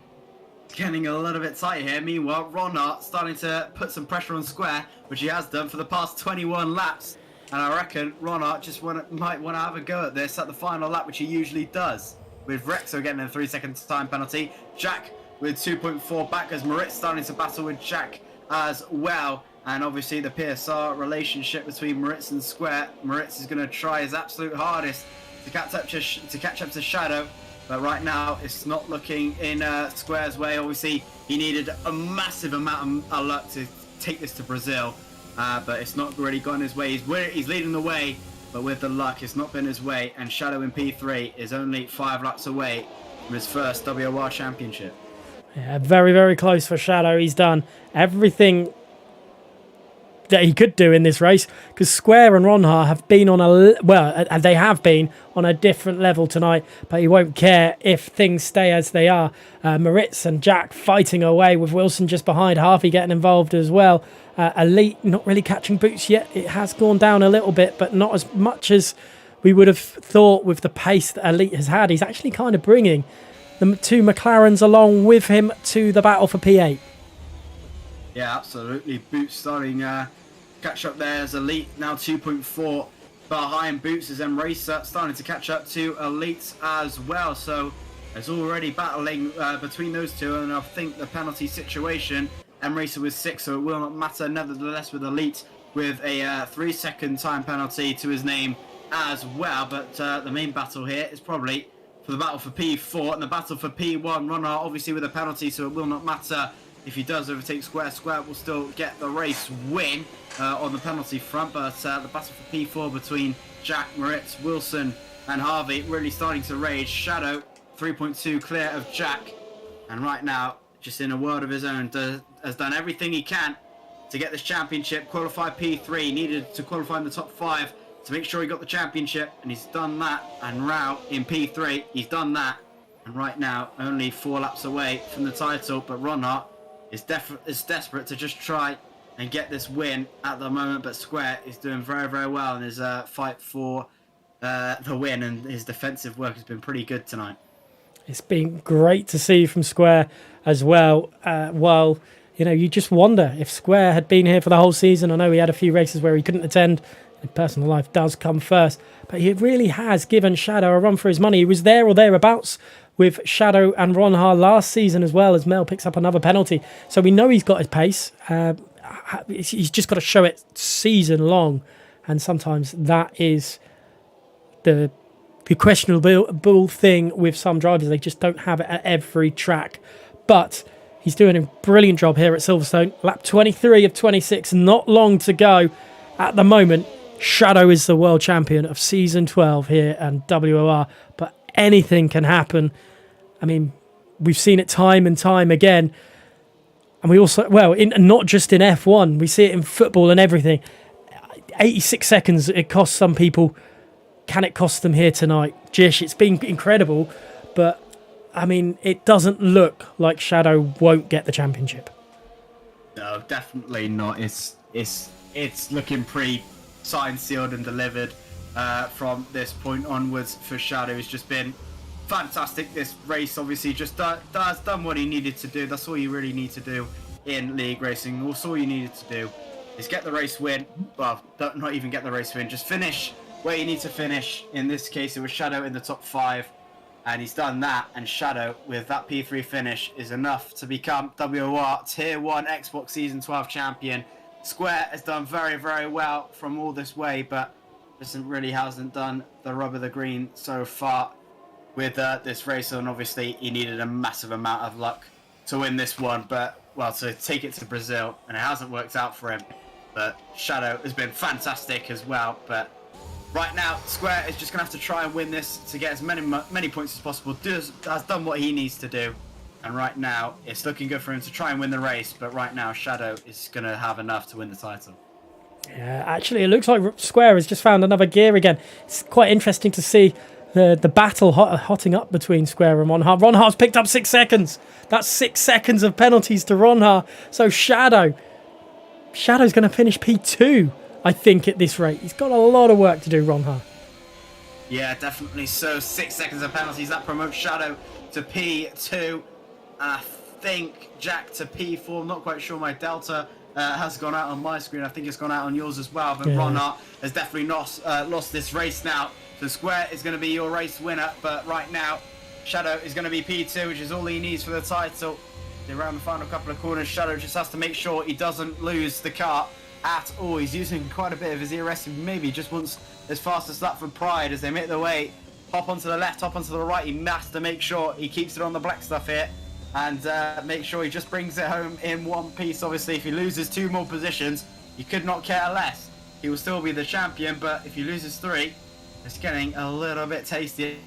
Getting a little bit tight here. Meanwhile, Ronart starting to put some pressure on Square, which he has done for the past 21 laps. And I reckon Ronart just might want to have a go at this at the final lap, which he usually does. With Rexo getting a 3-second time penalty. Jack with 2.4 back as Moritz starting to battle with Jack as well. And obviously the PSR relationship between Moritz and Square. Moritz is going to try his absolute hardest to catch up to Shadow. But right now it's not looking in Square's way. Obviously he needed a massive amount of luck to take this to Brazil. But it's not really gone his way. He's leading the way, but with the luck, it's not been his way. And Shadow in P3 is only 5 laps away from his first WOR championship. Yeah, very, very close for Shadow. He's done everything that he could do in this race, because Square and Ronha have been they have been on a different level tonight, but he won't care if things stay as they are. Moritz and Jack fighting away with Wilson just behind, Harvey getting involved as well. Elite not really catching Boots yet. It has gone down a little bit, but not as much as we would have thought with the pace that Elite has had. He's actually kind of bringing the 2 McLarens along with him to the battle for P8. Yeah, absolutely. Boots starting catch up there as Elite, now 2.4 behind Boots, as Racer starting to catch up to Elite as well. So there's already battling between those two, and I think the penalty situation, Racer with 6, so it will not matter nevertheless with Elite with a 3-second time penalty to his name as well. But the main battle here is probably for the battle for P4 and the battle for P1. Ronart obviously with a penalty, so it will not matter if he does overtake Square. Square will still get the race win on the penalty front, but the battle for P4 between Jack, Moritz, Wilson and Harvey really starting to rage. Shadow 3.2 clear of Jack, and right now just in a world of his own, has done everything he can to get this championship. Qualified P3, needed to qualify in the top 5 to make sure he got the championship, and he's done that. And Rao in P3, he's done that, and right now only 4 laps away from the title. But Ronart is desperate to just try and get this win at the moment, but Square is doing very, very well in his fight for the win, and his defensive work has been pretty good tonight. It's been great to see from Square as well. While, you just wonder if Square had been here for the whole season. I know he had a few races where he couldn't attend. Personal life does come first, but he really has given Shadow a run for his money. He was there or thereabouts with Shadow and Ronha last season as well, as Mel picks up another penalty. So we know he's got his pace. He's just got to show it season long, and sometimes that is the questionable thing with some drivers. They just don't have it at every track. But he's doing a brilliant job here at Silverstone. Lap 23 of 26, not long to go. At the moment, Shadow is the world champion of Season 12 here and WOR, but anything can happen. I mean, we've seen it time and time again. And we also, not just in F1, we see it in football and everything. 86 seconds it costs some people. Can it cost them here tonight? Jish, it's been incredible, but I mean, it doesn't look like Shadow won't get the championship. No, definitely not. It's looking pretty signed, sealed and delivered from this point onwards for Shadow. It's just been fantastic this race. Obviously just done what he needed to do. That's all you really need to do in league racing. That's all you needed to do is get the race win. Well, not even get the race win, just finish where you need to finish. In this case it was Shadow in the top 5, and he's done that. And Shadow with that P3 finish is enough to become WOR Tier 1 Xbox Season 12 champion. Square has done very, very well from all this way, but really hasn't done the rub of the green so far with this race. And obviously he needed a massive amount of luck to win this one, but to take it to Brazil, and it hasn't worked out for him. But Shadow has been fantastic as well, but Right now, Square is just going to have to try and win this to get as many points as possible. Has done what he needs to do. And right now, it's looking good for him to try and win the race. But right now, Shadow is going to have enough to win the title. Yeah, actually, it looks like Square has just found another gear again. It's quite interesting to see the battle hotting up between Square and Ronha. Ronha's picked up 6 seconds. That's 6 seconds of penalties to Ronha. So Shadow's going to finish P2, I think, at this rate. He's got a lot of work to do, Ronha. Yeah, definitely so. 6 seconds of penalties. That promotes Shadow to P2. And I think Jack to P4. I'm not quite sure my delta has gone out on my screen. I think it's gone out on yours as well. But Yeah. Ronha has definitely not lost this race now. So Square is going to be your race winner. But right now, Shadow is going to be P2, which is all he needs for the title. Around the final couple of corners, Shadow just has to make sure he doesn't lose the car at all. He's using quite a bit of his ERS, and maybe just wants as fast as that for Pride as they make their way. Hop onto the left, hop onto the right. He has to make sure he keeps it on the black stuff here and make sure he just brings it home in one piece. Obviously, if he loses 2 more positions, he could not care less. He will still be the champion, but if he loses 3, it's getting a little bit tasty.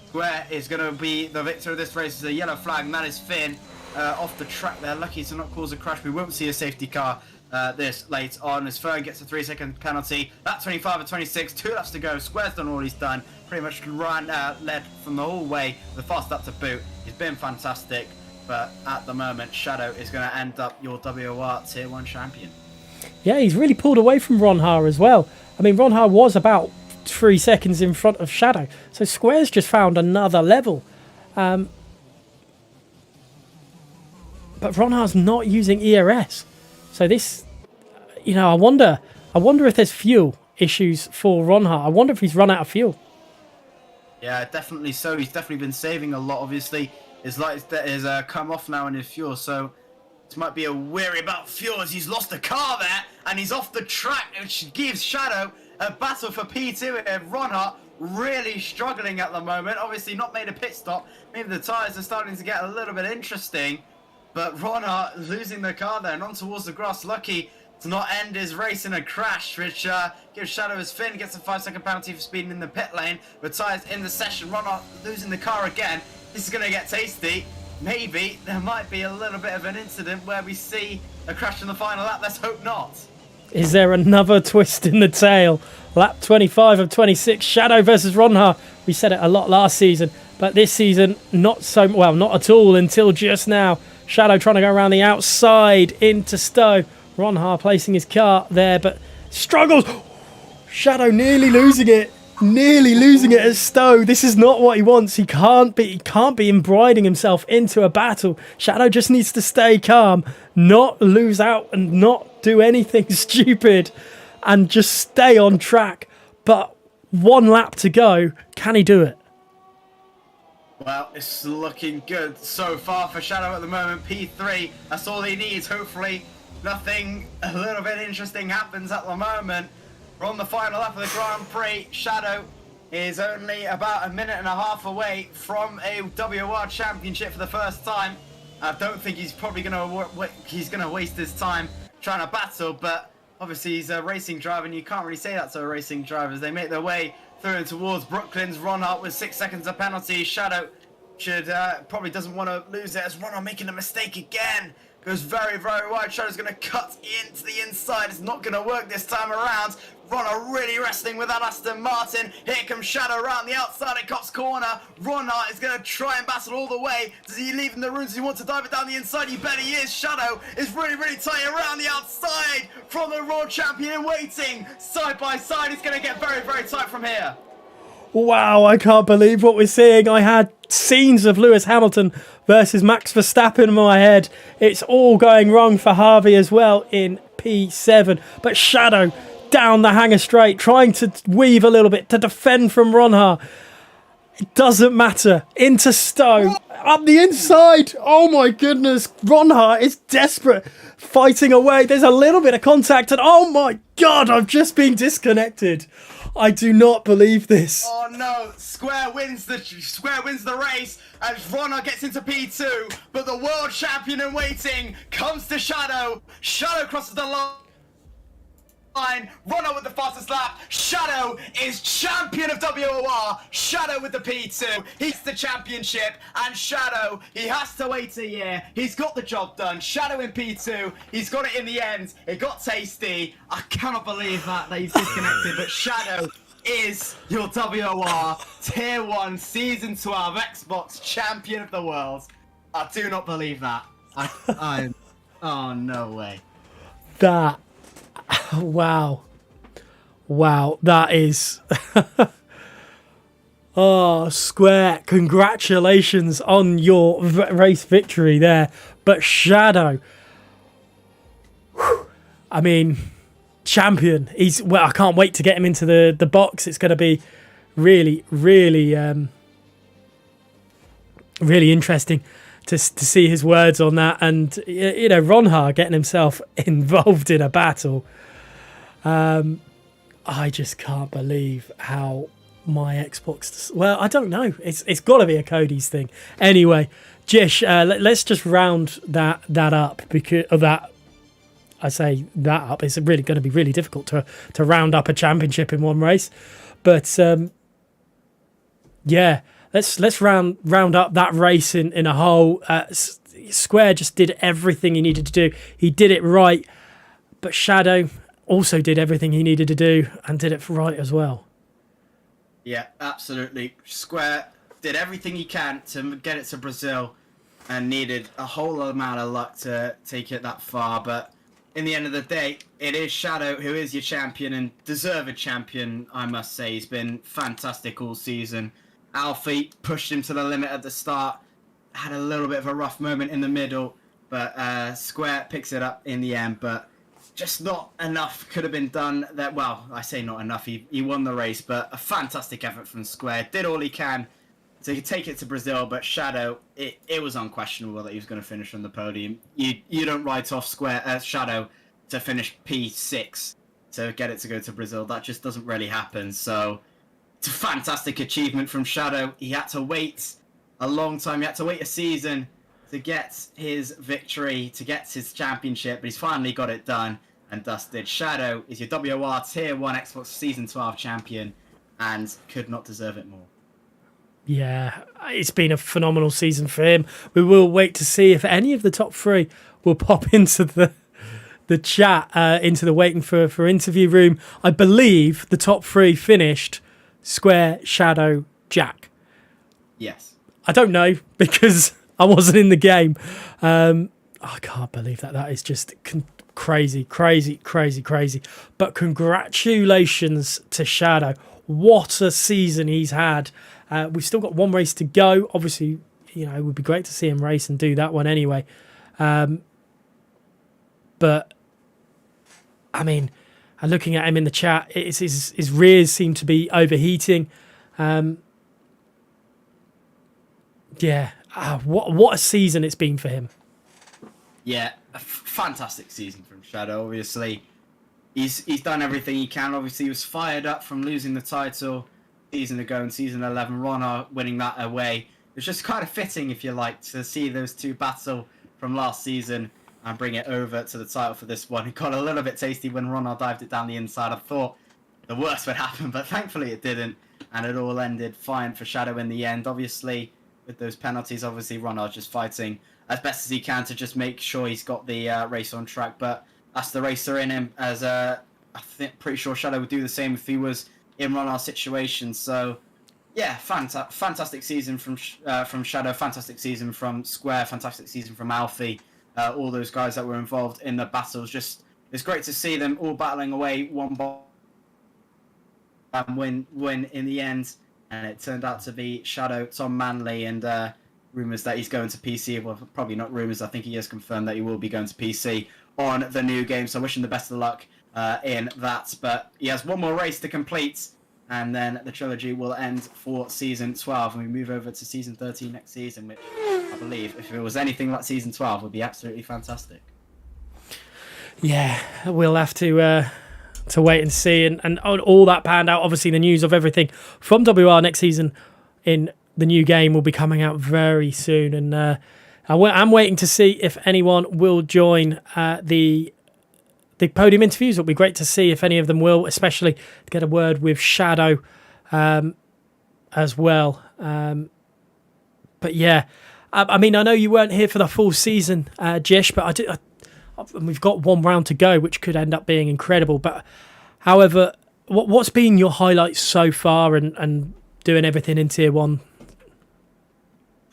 Square is going to be the victor of this race. It's a yellow flag, and that is Finn off the track there. Lucky to not cause a crash. We won't see a safety car this late on as Fern gets a 3-second penalty. That 25 and 26, 2 laps to go. Square's done all he's done. Pretty much led from the whole way, the fast up to boot. He's been fantastic, but at the moment, Shadow is going to end up your WOR Tier 1 champion. Yeah, he's really pulled away from Ronha as well. I mean, Ronha was about 3 seconds in front of Shadow. So Square's just found another level. But Ronha's not using ERS. So this, I wonder if there's fuel issues for Ronha. I wonder if he's run out of fuel. Yeah, definitely so. He's definitely been saving a lot. Obviously, his lights is come off now in his fuel, so this might be a worry about fuel as he's lost the car there and he's off the track, which gives Shadow a battle for P2 and Ronha really struggling at the moment. Obviously not made a pit stop. Maybe the tyres are starting to get a little bit interesting. But Ronha losing the car there and on towards the grass. Lucky to not end his race in a crash, which gives Shadow his Finn. Gets a 5-second penalty for speeding in the pit lane. With tyres in the session. Ronha losing the car again. This is going to get tasty. Maybe there might be a little bit of an incident where we see a crash in the final lap. Let's hope not. Is there another twist in the tail? Lap 25 of 26, Shadow versus Ronha. We said it a lot last season, but this season, not at all until just now. Shadow trying to go around the outside into Stowe. Ronha placing his car there, but struggles. Shadow nearly losing it. Nearly losing it as Stowe. This is not what he wants. He can't be embroiding himself into a battle. Shadow just needs to stay calm, not lose out and not do anything stupid and just stay on track. But 1 lap to go. Can he do it? Well, it's looking good so far for Shadow at the moment. P3, that's all he needs. Hopefully nothing a little bit interesting happens at the moment. We're on the final lap of the Grand Prix. Shadow is only about a minute and a half away from a WOR championship for the first time. I don't think he's probably going to waste his time trying to battle, but obviously he's a racing driver, and you can't really say that to a racing driver as they make their way through and towards Brooklyn's run-up with 6 seconds of penalty. Shadow probably doesn't want to lose it as Ronha making a mistake again. Goes very, very wide. Shadow's going to cut into the inside. It's not going to work this time around. Ronha really wrestling with that Aston Martin. Here comes Shadow around the outside at Cops Corner. Ronha is going to try and battle all the way. Does he leave in the room? Does he want to dive it down the inside? You bet he is. Shadow is really, really tight around the outside from the Raw Champion in waiting. Side by side. It's going to get very, very tight from here. Wow, I can't believe what we're seeing. I had scenes of Lewis Hamilton versus Max Verstappen in my head. It's all going wrong for Harvey as well in P7. But Shadow down the hanger straight, trying to weave a little bit to defend from Ronha. It doesn't matter. Into Stowe. Up the inside. Oh my goodness. Ronha is desperate. Fighting away. There's a little bit of contact. And oh my God, I've just been disconnected. I do not believe this. Oh no, Square wins the race and Ronha gets into P2, but the world champion in waiting comes to Shadow. Shadow crosses the Ronald with the fastest lap. Shadow is champion of WOR. Shadow with the P2. He's the championship. And Shadow, he has to wait a year. He's got the job done. Shadow in P2. He's got it in the end. It got tasty. I cannot believe that he's disconnected. But Shadow is your WOR Tier 1 Season 12 Xbox Champion of the World. I do not believe that. Oh, no way. That, wow, that is, oh, Square, congratulations on your race victory there. But Shadow, whew, I mean, champion. Well, I can't wait to get him into the box. It's going to be really, really, really interesting to see his words on that. And, you know, Ronhar getting himself involved in a battle. I just can't believe how my Xbox... Well, I don't know. It's got to be a Cody's thing. Anyway, Jish, let's just round that up because of that. I say that up. It's really going to be really difficult to round up a championship in one race. But, yeah... Let's round up that race in a whole. Square just did everything he needed to do. He did it right, but Shadow also did everything he needed to do and did it right as well. Yeah, absolutely. Square did everything he can to get it to Brazil and needed a whole amount of luck to take it that far. But in the end of the day, it is Shadow who is your champion and deserved champion, I must say. He's been fantastic all season. Alfie pushed him to the limit at the start, had a little bit of a rough moment in the middle, but Square picks it up in the end, but just not enough could have been done. That, well, I say not enough, he won the race, but a fantastic effort from Square, did all he can to take it to Brazil, but Shadow, it was unquestionable that he was going to finish on the podium. You don't write off Shadow to finish P6 to get it to go to Brazil, that just doesn't really happen, so... It's a fantastic achievement from Shadow. He had to wait a long time. He had to wait a season to get his victory, to get his championship, but he's finally got it done and dusted. Shadow is your WOR Tier 1 Xbox Season 12 champion and could not deserve it more. Yeah, it's been a phenomenal season for him. We will wait to see if any of the top three will pop into the chat, into the waiting for interview room. I believe the top three finished Square, Shadow, Jack. Yes. I don't know because I wasn't in the game. I can't believe that. That is just crazy. But congratulations to Shadow. What a season he's had. We've still got one race to go. Obviously, you know, it would be great to see him race and do that one anyway. But, I mean... And looking at him in the chat, his rears seem to be overheating. Yeah, what a season it's been for him. Yeah, a fantastic season from Shadow. Obviously, he's done everything he can. Obviously, he was fired up from losing the title season ago in season 11. Ronhar winning that away. It's just kind of fitting, if you like, to see those two battle from last season and bring it over to the title for this one. It got a little bit tasty when Ronhar dived it down the inside. I thought the worst would happen, but thankfully it didn't, and it all ended fine for Shadow in the end. Obviously, with those penalties, obviously Ronhar just fighting as best as he can to just make sure he's got the race on track, but that's the racer in him, as I think pretty sure Shadow would do the same if he was in Ronhar's situation. So yeah, fantastic season from Shadow, fantastic season from Square, fantastic season from Alfie. All those guys that were involved in the battles. Just, it's great to see them all battling away one by win in the end. And it turned out to be Shadow, Tom Manley, and rumours that he's going to PC. Well, probably not rumours. I think he has confirmed that he will be going to PC on the new game. So I wish him the best of luck in that. But he has one more race to complete, and then the trilogy will end for Season 12. And we move over to Season 13 next season, which I believe, if it was anything like Season 12, would be absolutely fantastic. Yeah, we'll have to wait and see. And all that panned out. Obviously, the news of everything from WR next season in the new game will be coming out very soon. And I'm waiting to see if anyone will join the the podium interviews. It'll be great to see if any of them will, especially to get a word with Shadow as well. But yeah, I mean, I know you weren't here for the full season, Jish, but we've got one round to go, which could end up being incredible. But however, what's been your highlights so far and doing everything in Tier 1?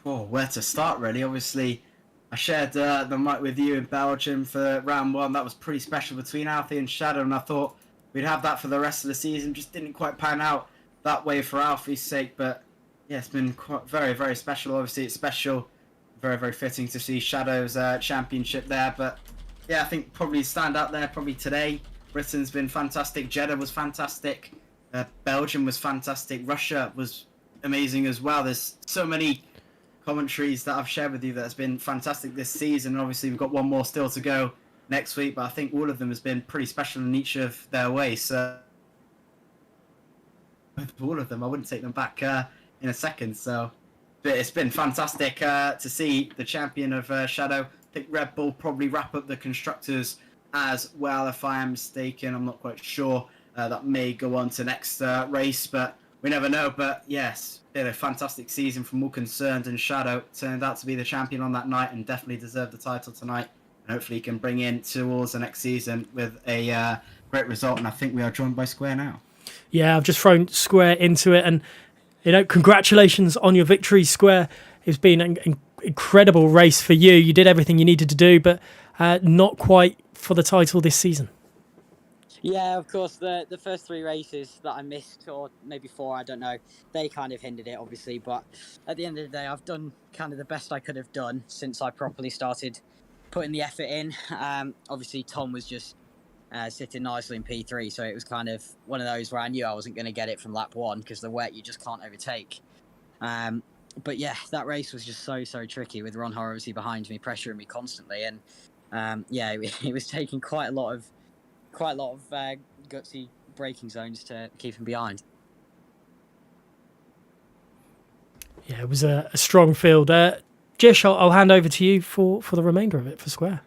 Oh, where to start, really? Obviously, I shared the mic with you in Belgium for round 1. That was pretty special between Alfie and Shadow, and I thought we'd have that for the rest of the season. Just didn't quite pan out that way for Alfie's sake, but yeah, it's been quite, very, very special. Obviously, it's special, very, very fitting to see Shadow's championship there. But yeah, I think probably stand out there probably today. Britain's been fantastic. Jeddah was fantastic. Belgium was fantastic. Russia was amazing as well. There's so many commentaries that I've shared with you that's been fantastic this season. And obviously, we've got one more still to go next week, but I think all of them has been pretty special in each of their ways. So with all of them, I wouldn't take them back in a second. So but it's been fantastic to see the champion of Shadow. I think Red Bull probably wrap up the constructors as well, if I am mistaken. I'm not quite sure. That may go on to next race, but we never know. But yes, been a fantastic season from all concerned, and Shadow turned out to be the champion on that night and definitely deserved the title tonight. And hopefully he can bring in towards the next season with a great result. And I think we are joined by Square now. Yeah, I've just thrown Square into it, and congratulations on your victory, Square. It's been an incredible race for you. You did everything you needed to do, but not quite for the title this season. Yeah, of course, the first 3 races that I missed, or maybe 4, I don't know, they kind of hindered it, obviously. But at the end of the day, I've done kind of the best I could have done since I properly started putting the effort in. Obviously, Tom was just sitting nicely in P3, so it was kind of one of those where I knew I wasn't going to get it from lap 1 because the wet you just can't overtake. But yeah, that race was just so tricky with Ron Har obviously behind me, pressuring me constantly, and yeah, it was taking quite a lot of gutsy braking zones to keep him behind. Yeah, it was a strong field. Jish, I'll hand over to you for the remainder of it for Square.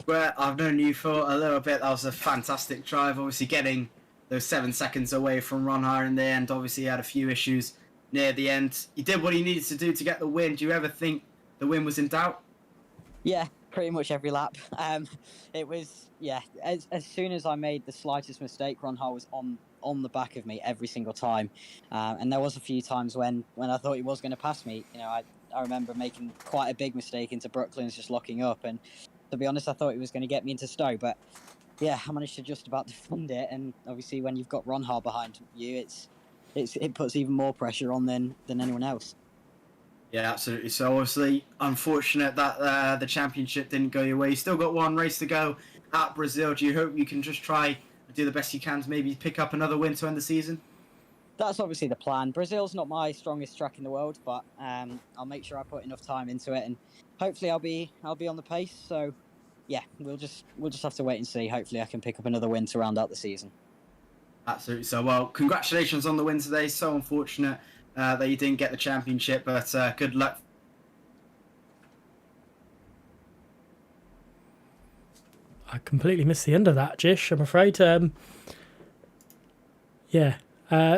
Square, I've known you for a little bit. That was a fantastic drive. Obviously, getting those 7 seconds away from Ron Har in the end. Obviously, he had a few issues near the end. He did what he needed to do to get the win. Do you ever think the win was in doubt? Yeah, pretty much every lap. It was, yeah, as soon as I made the slightest mistake, Ron Har was on the back of me every single time. And there was a few times when I thought he was going to pass me. I remember making quite a big mistake into Brooklyn's, just locking up. And to be honest, I thought he was going to get me into Stowe. But yeah, I managed to just about defend it. And obviously, when you've got Ron Har behind you, it puts even more pressure on than anyone else. Yeah, absolutely. So obviously, unfortunate that the championship didn't go your way. You still got one race to go at Brazil. Do you hope you can just try and do the best you can to maybe pick up another win to end the season? That's obviously the plan. Brazil's not my strongest track in the world, but I'll make sure I put enough time into it, and hopefully I'll be on the pace. So yeah, we'll just have to wait and see. Hopefully I can pick up another win to round out the season. Absolutely. So well, congratulations on the win today. So unfortunate that you didn't get the championship, but good luck. I completely missed the end of that, Jish, I'm afraid. Yeah.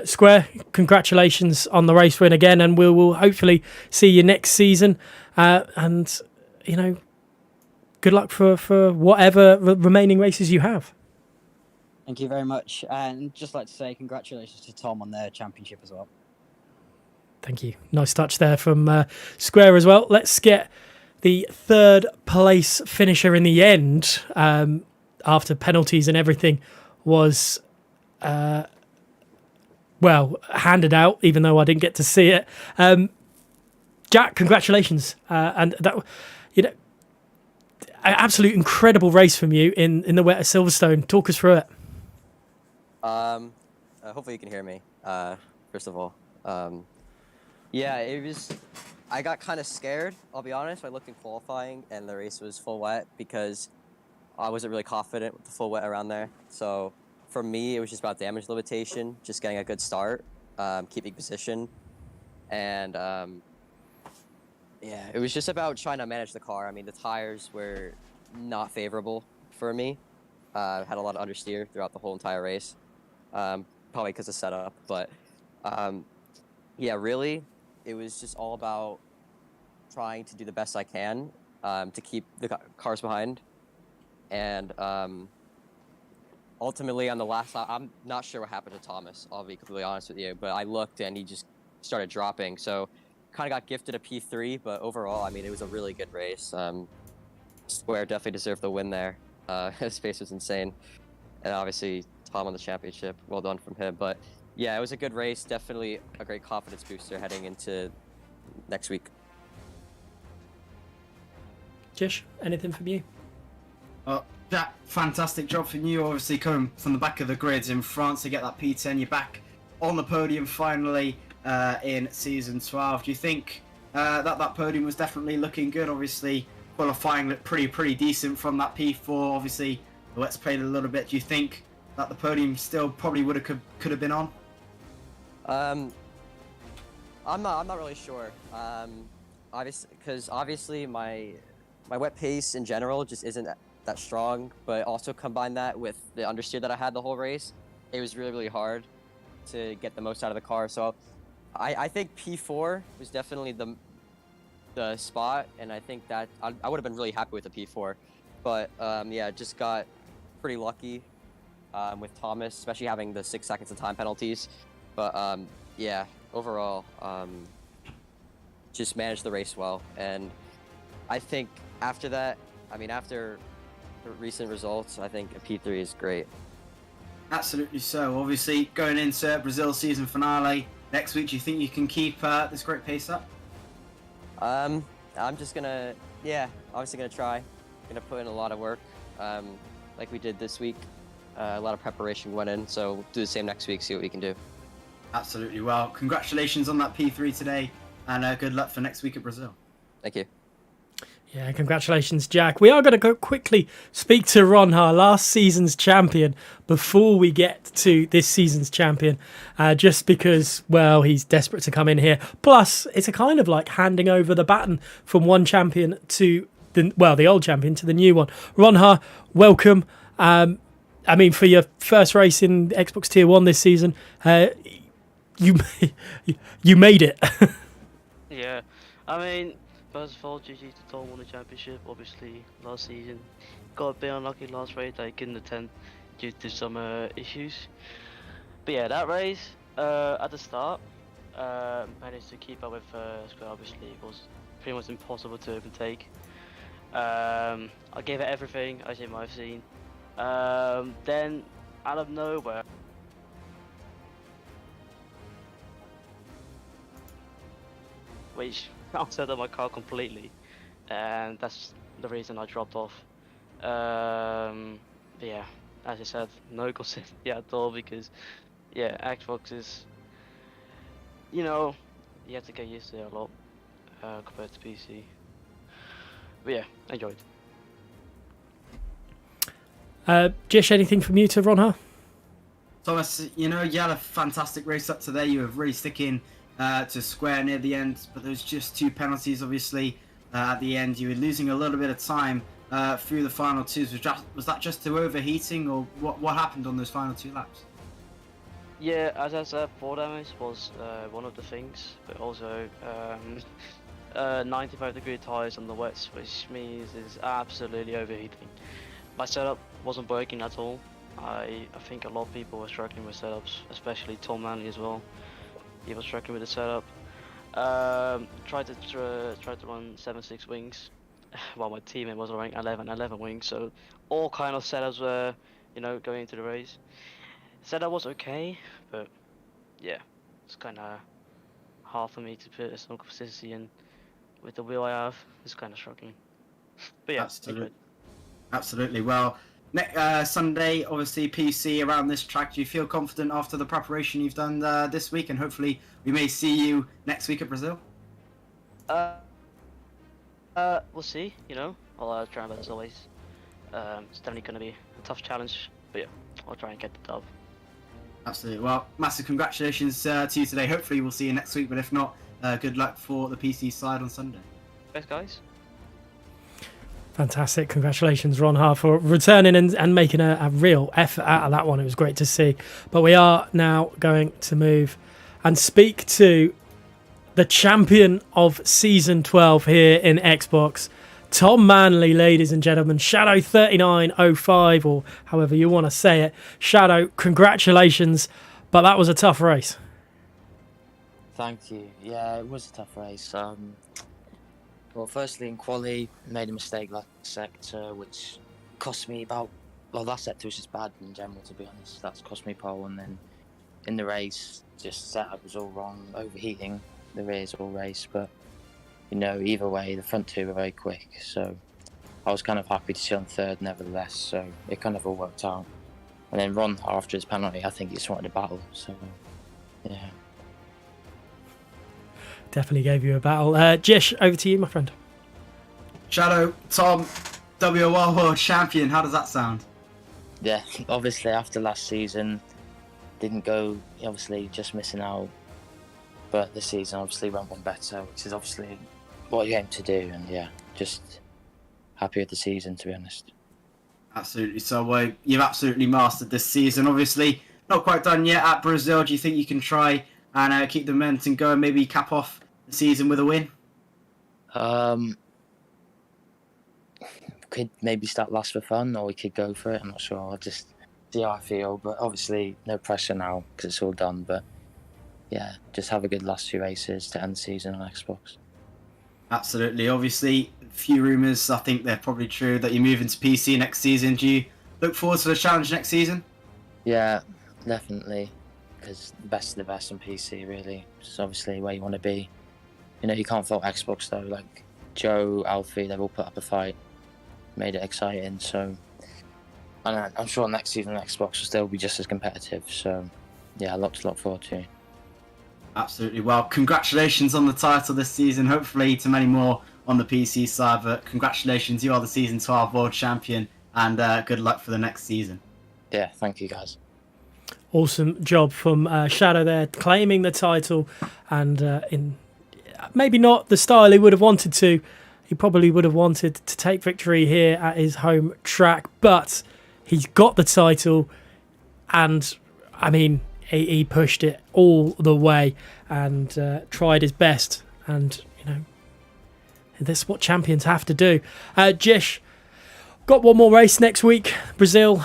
Square, congratulations on the race win again, and we will hopefully see you next season. And, good luck for whatever remaining races you have. Thank you very much. And just like to say congratulations to Tom on their championship as well. Thank you. Nice touch there from Square as well. Let's get the 3rd place finisher in the end, after penalties and everything was, handed out, even though I didn't get to see it. Jack, congratulations. And that, an absolute incredible race from you in the wet of Silverstone. Talk us through it. Hopefully you can hear me, first of all. Yeah, I got kind of scared, I'll be honest. I looked in qualifying and the race was full wet because I wasn't really confident with the full wet around there. So for me, it was just about damage limitation, just getting a good start, keeping position. And yeah, it was just about trying to manage the car. I mean, the tires were not favorable for me. Had a lot of understeer throughout the whole entire race, probably because of setup. But yeah, really, it was just all about trying to do the best I can to keep the cars behind. And ultimately, on the last lap, I'm not sure what happened to Thomas, I'll be completely honest with you, but I looked and he just started dropping. So kind of got gifted a P3, but overall, I mean, it was a really good race. Square definitely deserved the win there. His pace was insane. And obviously, Tom won the championship. Well done from him. But yeah, it was a good race. Definitely a great confidence booster heading into next week. Jish, anything from you? Jack, fantastic job from you. Obviously, coming from the back of the grids in France to get that P10. You're back on the podium finally in season 12. Do you think that podium was definitely looking good? Obviously, qualifying looked pretty decent from that P4. Obviously, the wets played a little bit. Do you think that the podium still probably could have been on? I'm not really sure. Obviously my wet pace in general just isn't that strong, but also combine that with the understeer that I had the whole race, it was really hard to get the most out of the car. So I think P4 was definitely the spot, and I think that I would have been really happy with the P4. But yeah, just got pretty lucky with Thomas, especially having the 6 seconds of time penalties. But yeah, overall, just managed the race well. And I think after that, I mean, after recent results, I think a P3 is great. Absolutely so. Obviously, going into Brazil season finale next week, do you think you can keep this great pace up? I'm just gonna, yeah, obviously gonna try. Gonna put in a lot of work, like we did this week. A lot of preparation went in, so we'll do the same next week, see what we can do. Absolutely. Well, congratulations on that P3 today, and good luck for next week at Brazil. Thank you. Yeah, congratulations, Jack. We are going to go quickly speak to Ronha, last season's champion, before we get to this season's champion, just because, well, he's desperate to come in here. Plus, it's a kind of like handing over the baton from one champion to the old champion to the new one. Ronha, welcome. I mean, for your first race in Xbox Tier 1 this season, you made it. Yeah, I mean, first of all, GG to Tom won the championship, obviously, last season. Got a bit unlucky last race, I couldn't attend due to some issues. But yeah, that race, at the start, managed to keep up with Square, obviously. It was pretty much impossible to overtake. I gave it everything, as you might have seen. Then, out of nowhere, which upset my car completely, and that's the reason I dropped off. Yeah, as I said, no consistency at all, because yeah, Xbox is, you know, you have to get used to it a lot compared to PC. But yeah, enjoyed. Jish, anything from you to Ronha? Thomas, you know, you had a fantastic race up to there. You were really sticking to Square near the end, but there was just 2 penalties, obviously, at the end. You were losing a little bit of time through the final 2s. Was that just to overheating, or what happened on those final 2 laps? Yeah, as I said, floor damage was one of the things, but also 95-degree tires on the wets, which means it's absolutely overheating. My setup wasn't working at all. I think a lot of people were struggling with setups, especially Tom Manley as well. He was struggling with the setup. Tried to run 7.6 wings, while my teammate was running 11 wings. So all kind of setups were, you know, going into the race. Setup was okay, but yeah, it's kind of hard for me to put some consistency in with the wheel I have. It's kind of shocking. But yeah, Absolutely. Well, next Sunday, obviously PC around this track. Do you feel confident after the preparation you've done this week, and hopefully we may see you next week at Brazil? We'll see. You know, I'll try my best as always. It's definitely going to be a tough challenge, but yeah, I'll try and get the dub. Absolutely. Well, massive congratulations to you today. Hopefully we'll see you next week, but if not, good luck for the PC side on Sunday. Thanks, guys. Fantastic. Congratulations, Ron Ha, for returning and making a real effort out of that one. It was great to see. But we are now going to move and speak to the champion of Season 12 here in Xbox, Tom Manley, ladies and gentlemen. Shadow 3905, or however you want to say it. Shadow, congratulations. But that was a tough race. Thank you. Yeah, it was a tough race. Well, firstly, in quali, made a mistake last sector, which cost me about... Well, last sector was just bad in general, to be honest. That's cost me pole, and then in the race, just setup was all wrong, overheating the rears all race. But, you know, either way, the front two were very quick, so I was kind of happy to sit on third nevertheless, so it kind of all worked out. And then Ron, after his penalty, I think he just wanted a battle, so, yeah. Definitely gave you a battle. Jish, over to you, my friend. Shadow, Tom, WOR World Champion, how does that sound? Yeah, obviously after last season, didn't go, obviously just missing out. But this season obviously went one better, which is obviously what you aim to do. And yeah, just happy with the season, to be honest. Absolutely. So you've absolutely mastered this season. Obviously, not quite done yet at Brazil. Do you think you can try and keep the momentum going, maybe cap off the season with a win? Could maybe start last for fun, or we could go for it. I'm not sure. I'll just see how I feel. But obviously, no pressure now because it's all done. But yeah, just have a good last few races to end the season on Xbox. Absolutely. Obviously, a few rumours, I think they're probably true, that you're moving to PC next season. Do you look forward to the challenge next season? Yeah, definitely. Because the best of the best on PC, really. It's obviously where you want to be. You know, you can't fault Xbox, though. Like, Joe, Alfie, they've all put up a fight. Made it exciting, so... And I'm sure next season Xbox will still be just as competitive, so... Yeah, a lot to look forward to. Absolutely. Well, congratulations on the title this season. Hopefully to many more on the PC side, but congratulations, you are the Season 12 World Champion, and good luck for the next season. Yeah, thank you, guys. Awesome job from Shadow there, claiming the title, and in maybe not the style he would have wanted to. He probably would have wanted to take victory here at his home track, but he's got the title, and I mean, he pushed it all the way and tried his best, and you know, that's what champions have to do. Jish, got one more race next week, Brazil,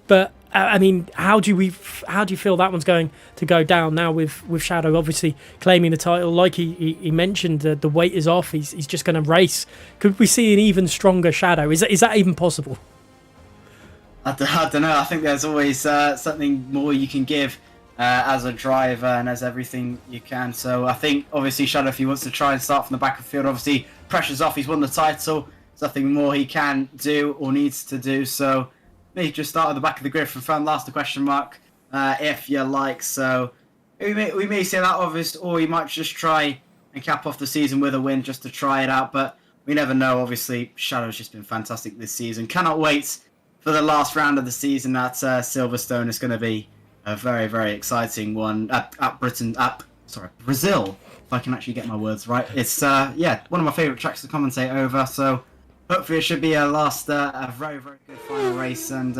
but I mean, how do you feel that one's going to go down now with Shadow obviously claiming the title? Like he mentioned, the weight is off. He's just going to race. Could we see an even stronger Shadow? Is that even possible? I don't know. I think there's always something more you can give as a driver and as everything you can. So I think obviously Shadow, if he wants to try and start from the back of the field, obviously pressure's off. He's won the title. There's nothing more he can do or needs to do. So maybe just start at the back of the grid from front, last the question mark, if you like. So we may say that, obvious, or he might just try and cap off the season with a win just to try it out. But we never know. Obviously, Shadow's just been fantastic this season. Cannot wait for the last round of the season at Silverstone. It's going to be a very, very exciting one at Brazil. If I can actually get my words right. It's one of my favourite tracks to commentate over. So hopefully it should be a very, very good final race, and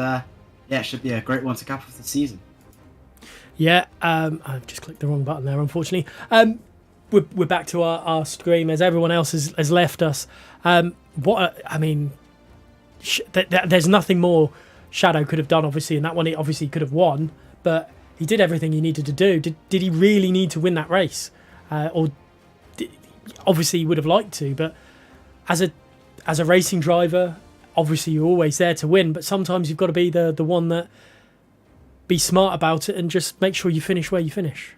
it should be a great one to cap off the season. Yeah, I've just clicked the wrong button there, unfortunately. We're back to our stream as everyone else has left us. There's nothing more Shadow could have done, obviously, in that one. He obviously could have won, but he did everything he needed to do. Did he really need to win that race? Obviously he would have liked to, but as a racing driver, obviously you're always there to win, but sometimes you've got to be the one that be smart about it and just make sure you finish where you finish.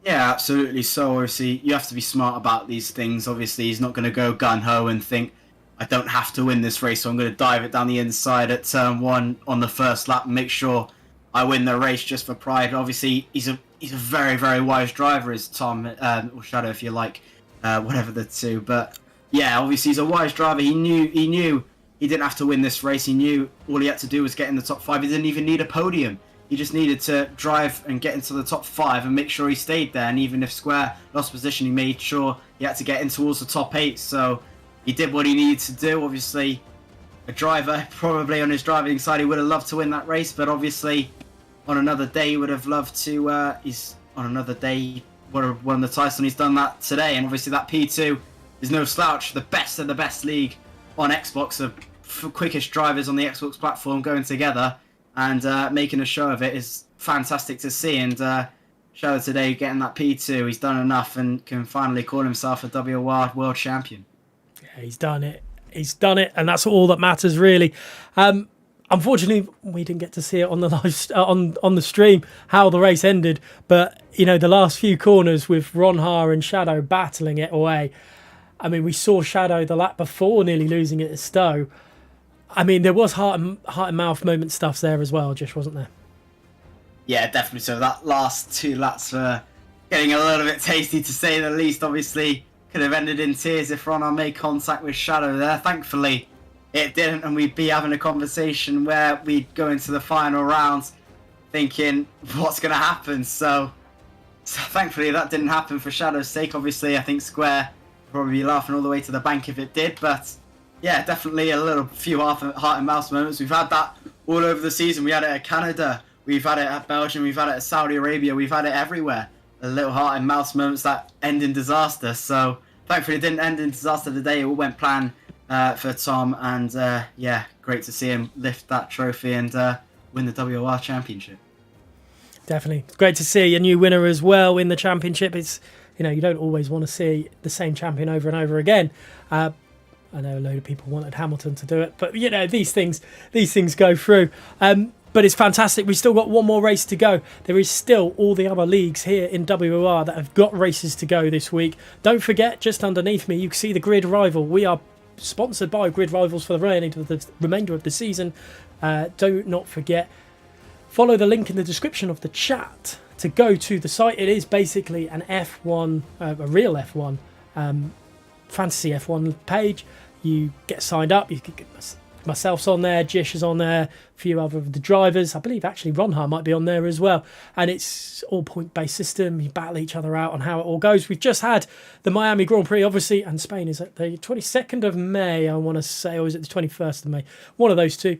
Yeah, absolutely. So obviously you have to be smart about these things. Obviously he's not going to go gun-ho and think, I don't have to win this race, so I'm going to dive it down the inside at turn one on the first lap and make sure I win the race just for pride. Obviously he's a very, very wise driver, is Tom, or Shadow if you like, whatever the two, but yeah, obviously he's a wise driver. He knew he didn't have to win this race. He knew all he had to do was get in the top 5. He didn't even need a podium. He just needed to drive and get into the top 5 and make sure he stayed there. And even if Square lost position, he made sure he had to get in towards the top 8. So he did what he needed to do. Obviously, a driver, probably on his driving side, he would have loved to win that race, but obviously on another day he would have loved to, he's on another day he would have won the title, and he's done that today. And obviously that P2 is no slouch. The best of the best league on Xbox, the quickest drivers on the Xbox platform going together and making a show of it is fantastic to see. And Shadow today getting that P2, he's done enough and can finally call himself a WOR world champion. Yeah, he's done it. He's done it, and that's all that matters, really. Unfortunately, we didn't get to see it on the live on the stream how the race ended. But you know, the last few corners with Ronha and Shadow battling it away. I mean, we saw Shadow the lap before nearly losing it to Stowe. I mean, there was heart and mouth moment stuff there as well, just wasn't there? Yeah, definitely so. That last 2 laps were getting a little bit tasty, to say the least. Obviously, could have ended in tears if Ronha made contact with Shadow there. Thankfully, it didn't, and we'd be having a conversation where we'd go into the final round thinking, what's going to happen? So thankfully, that didn't happen for Shadow's sake. Obviously, I think Square would probably be laughing all the way to the bank if it did, but yeah, definitely a few heart and mouse moments. We've had that all over the season. We had it at Canada, we've had it at Belgium, we've had it at Saudi Arabia, we've had it everywhere. The little heart and mouse moments that end in disaster. So thankfully it didn't end in disaster today. It all went plan for Tom, and yeah, great to see him lift that trophy and win the WOR championship. Definitely. It's great to see a new winner as well in the championship. It's, you know, you don't always want to see the same champion over and over again. I know a load of people wanted Hamilton to do it, but you know, these things go through. But it's fantastic. We've still got one more race to go. There is still all the other leagues here in WOR that have got races to go this week. Don't forget, just underneath me, you can see the GridRival. We are sponsored by GridRivals for the remainder of the season. Do not forget, follow the link in the description of the chat to go to the site. It is basically an F1, a real F1, fantasy F1 page. You get signed up. You can get myself's on there, Jish is on there, a few other of the drivers. I believe actually Ronha might be on there as well. And it's all point-based system. You battle each other out on how it all goes. We've just had the Miami Grand Prix, obviously, and Spain is at the 22nd of May, I want to say, or is it the 21st of May? One of those two,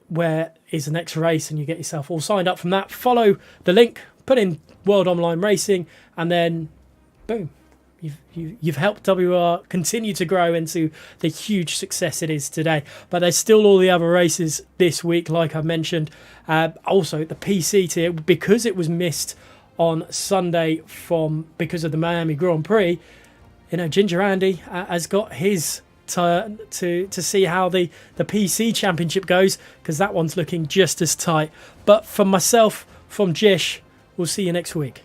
where is the next race, and you get yourself all signed up from that. Follow the link, put in World Online Racing, and then boom. You've helped WR continue to grow into the huge success it is today. But there's still all the other races this week, like I mentioned. Also, the PC tier, because it was missed on Sunday because of the Miami Grand Prix, you know, Ginger Andy has got his turn to see how the PC Championship goes, because that one's looking just as tight. But from myself, from Jish, we'll see you next week.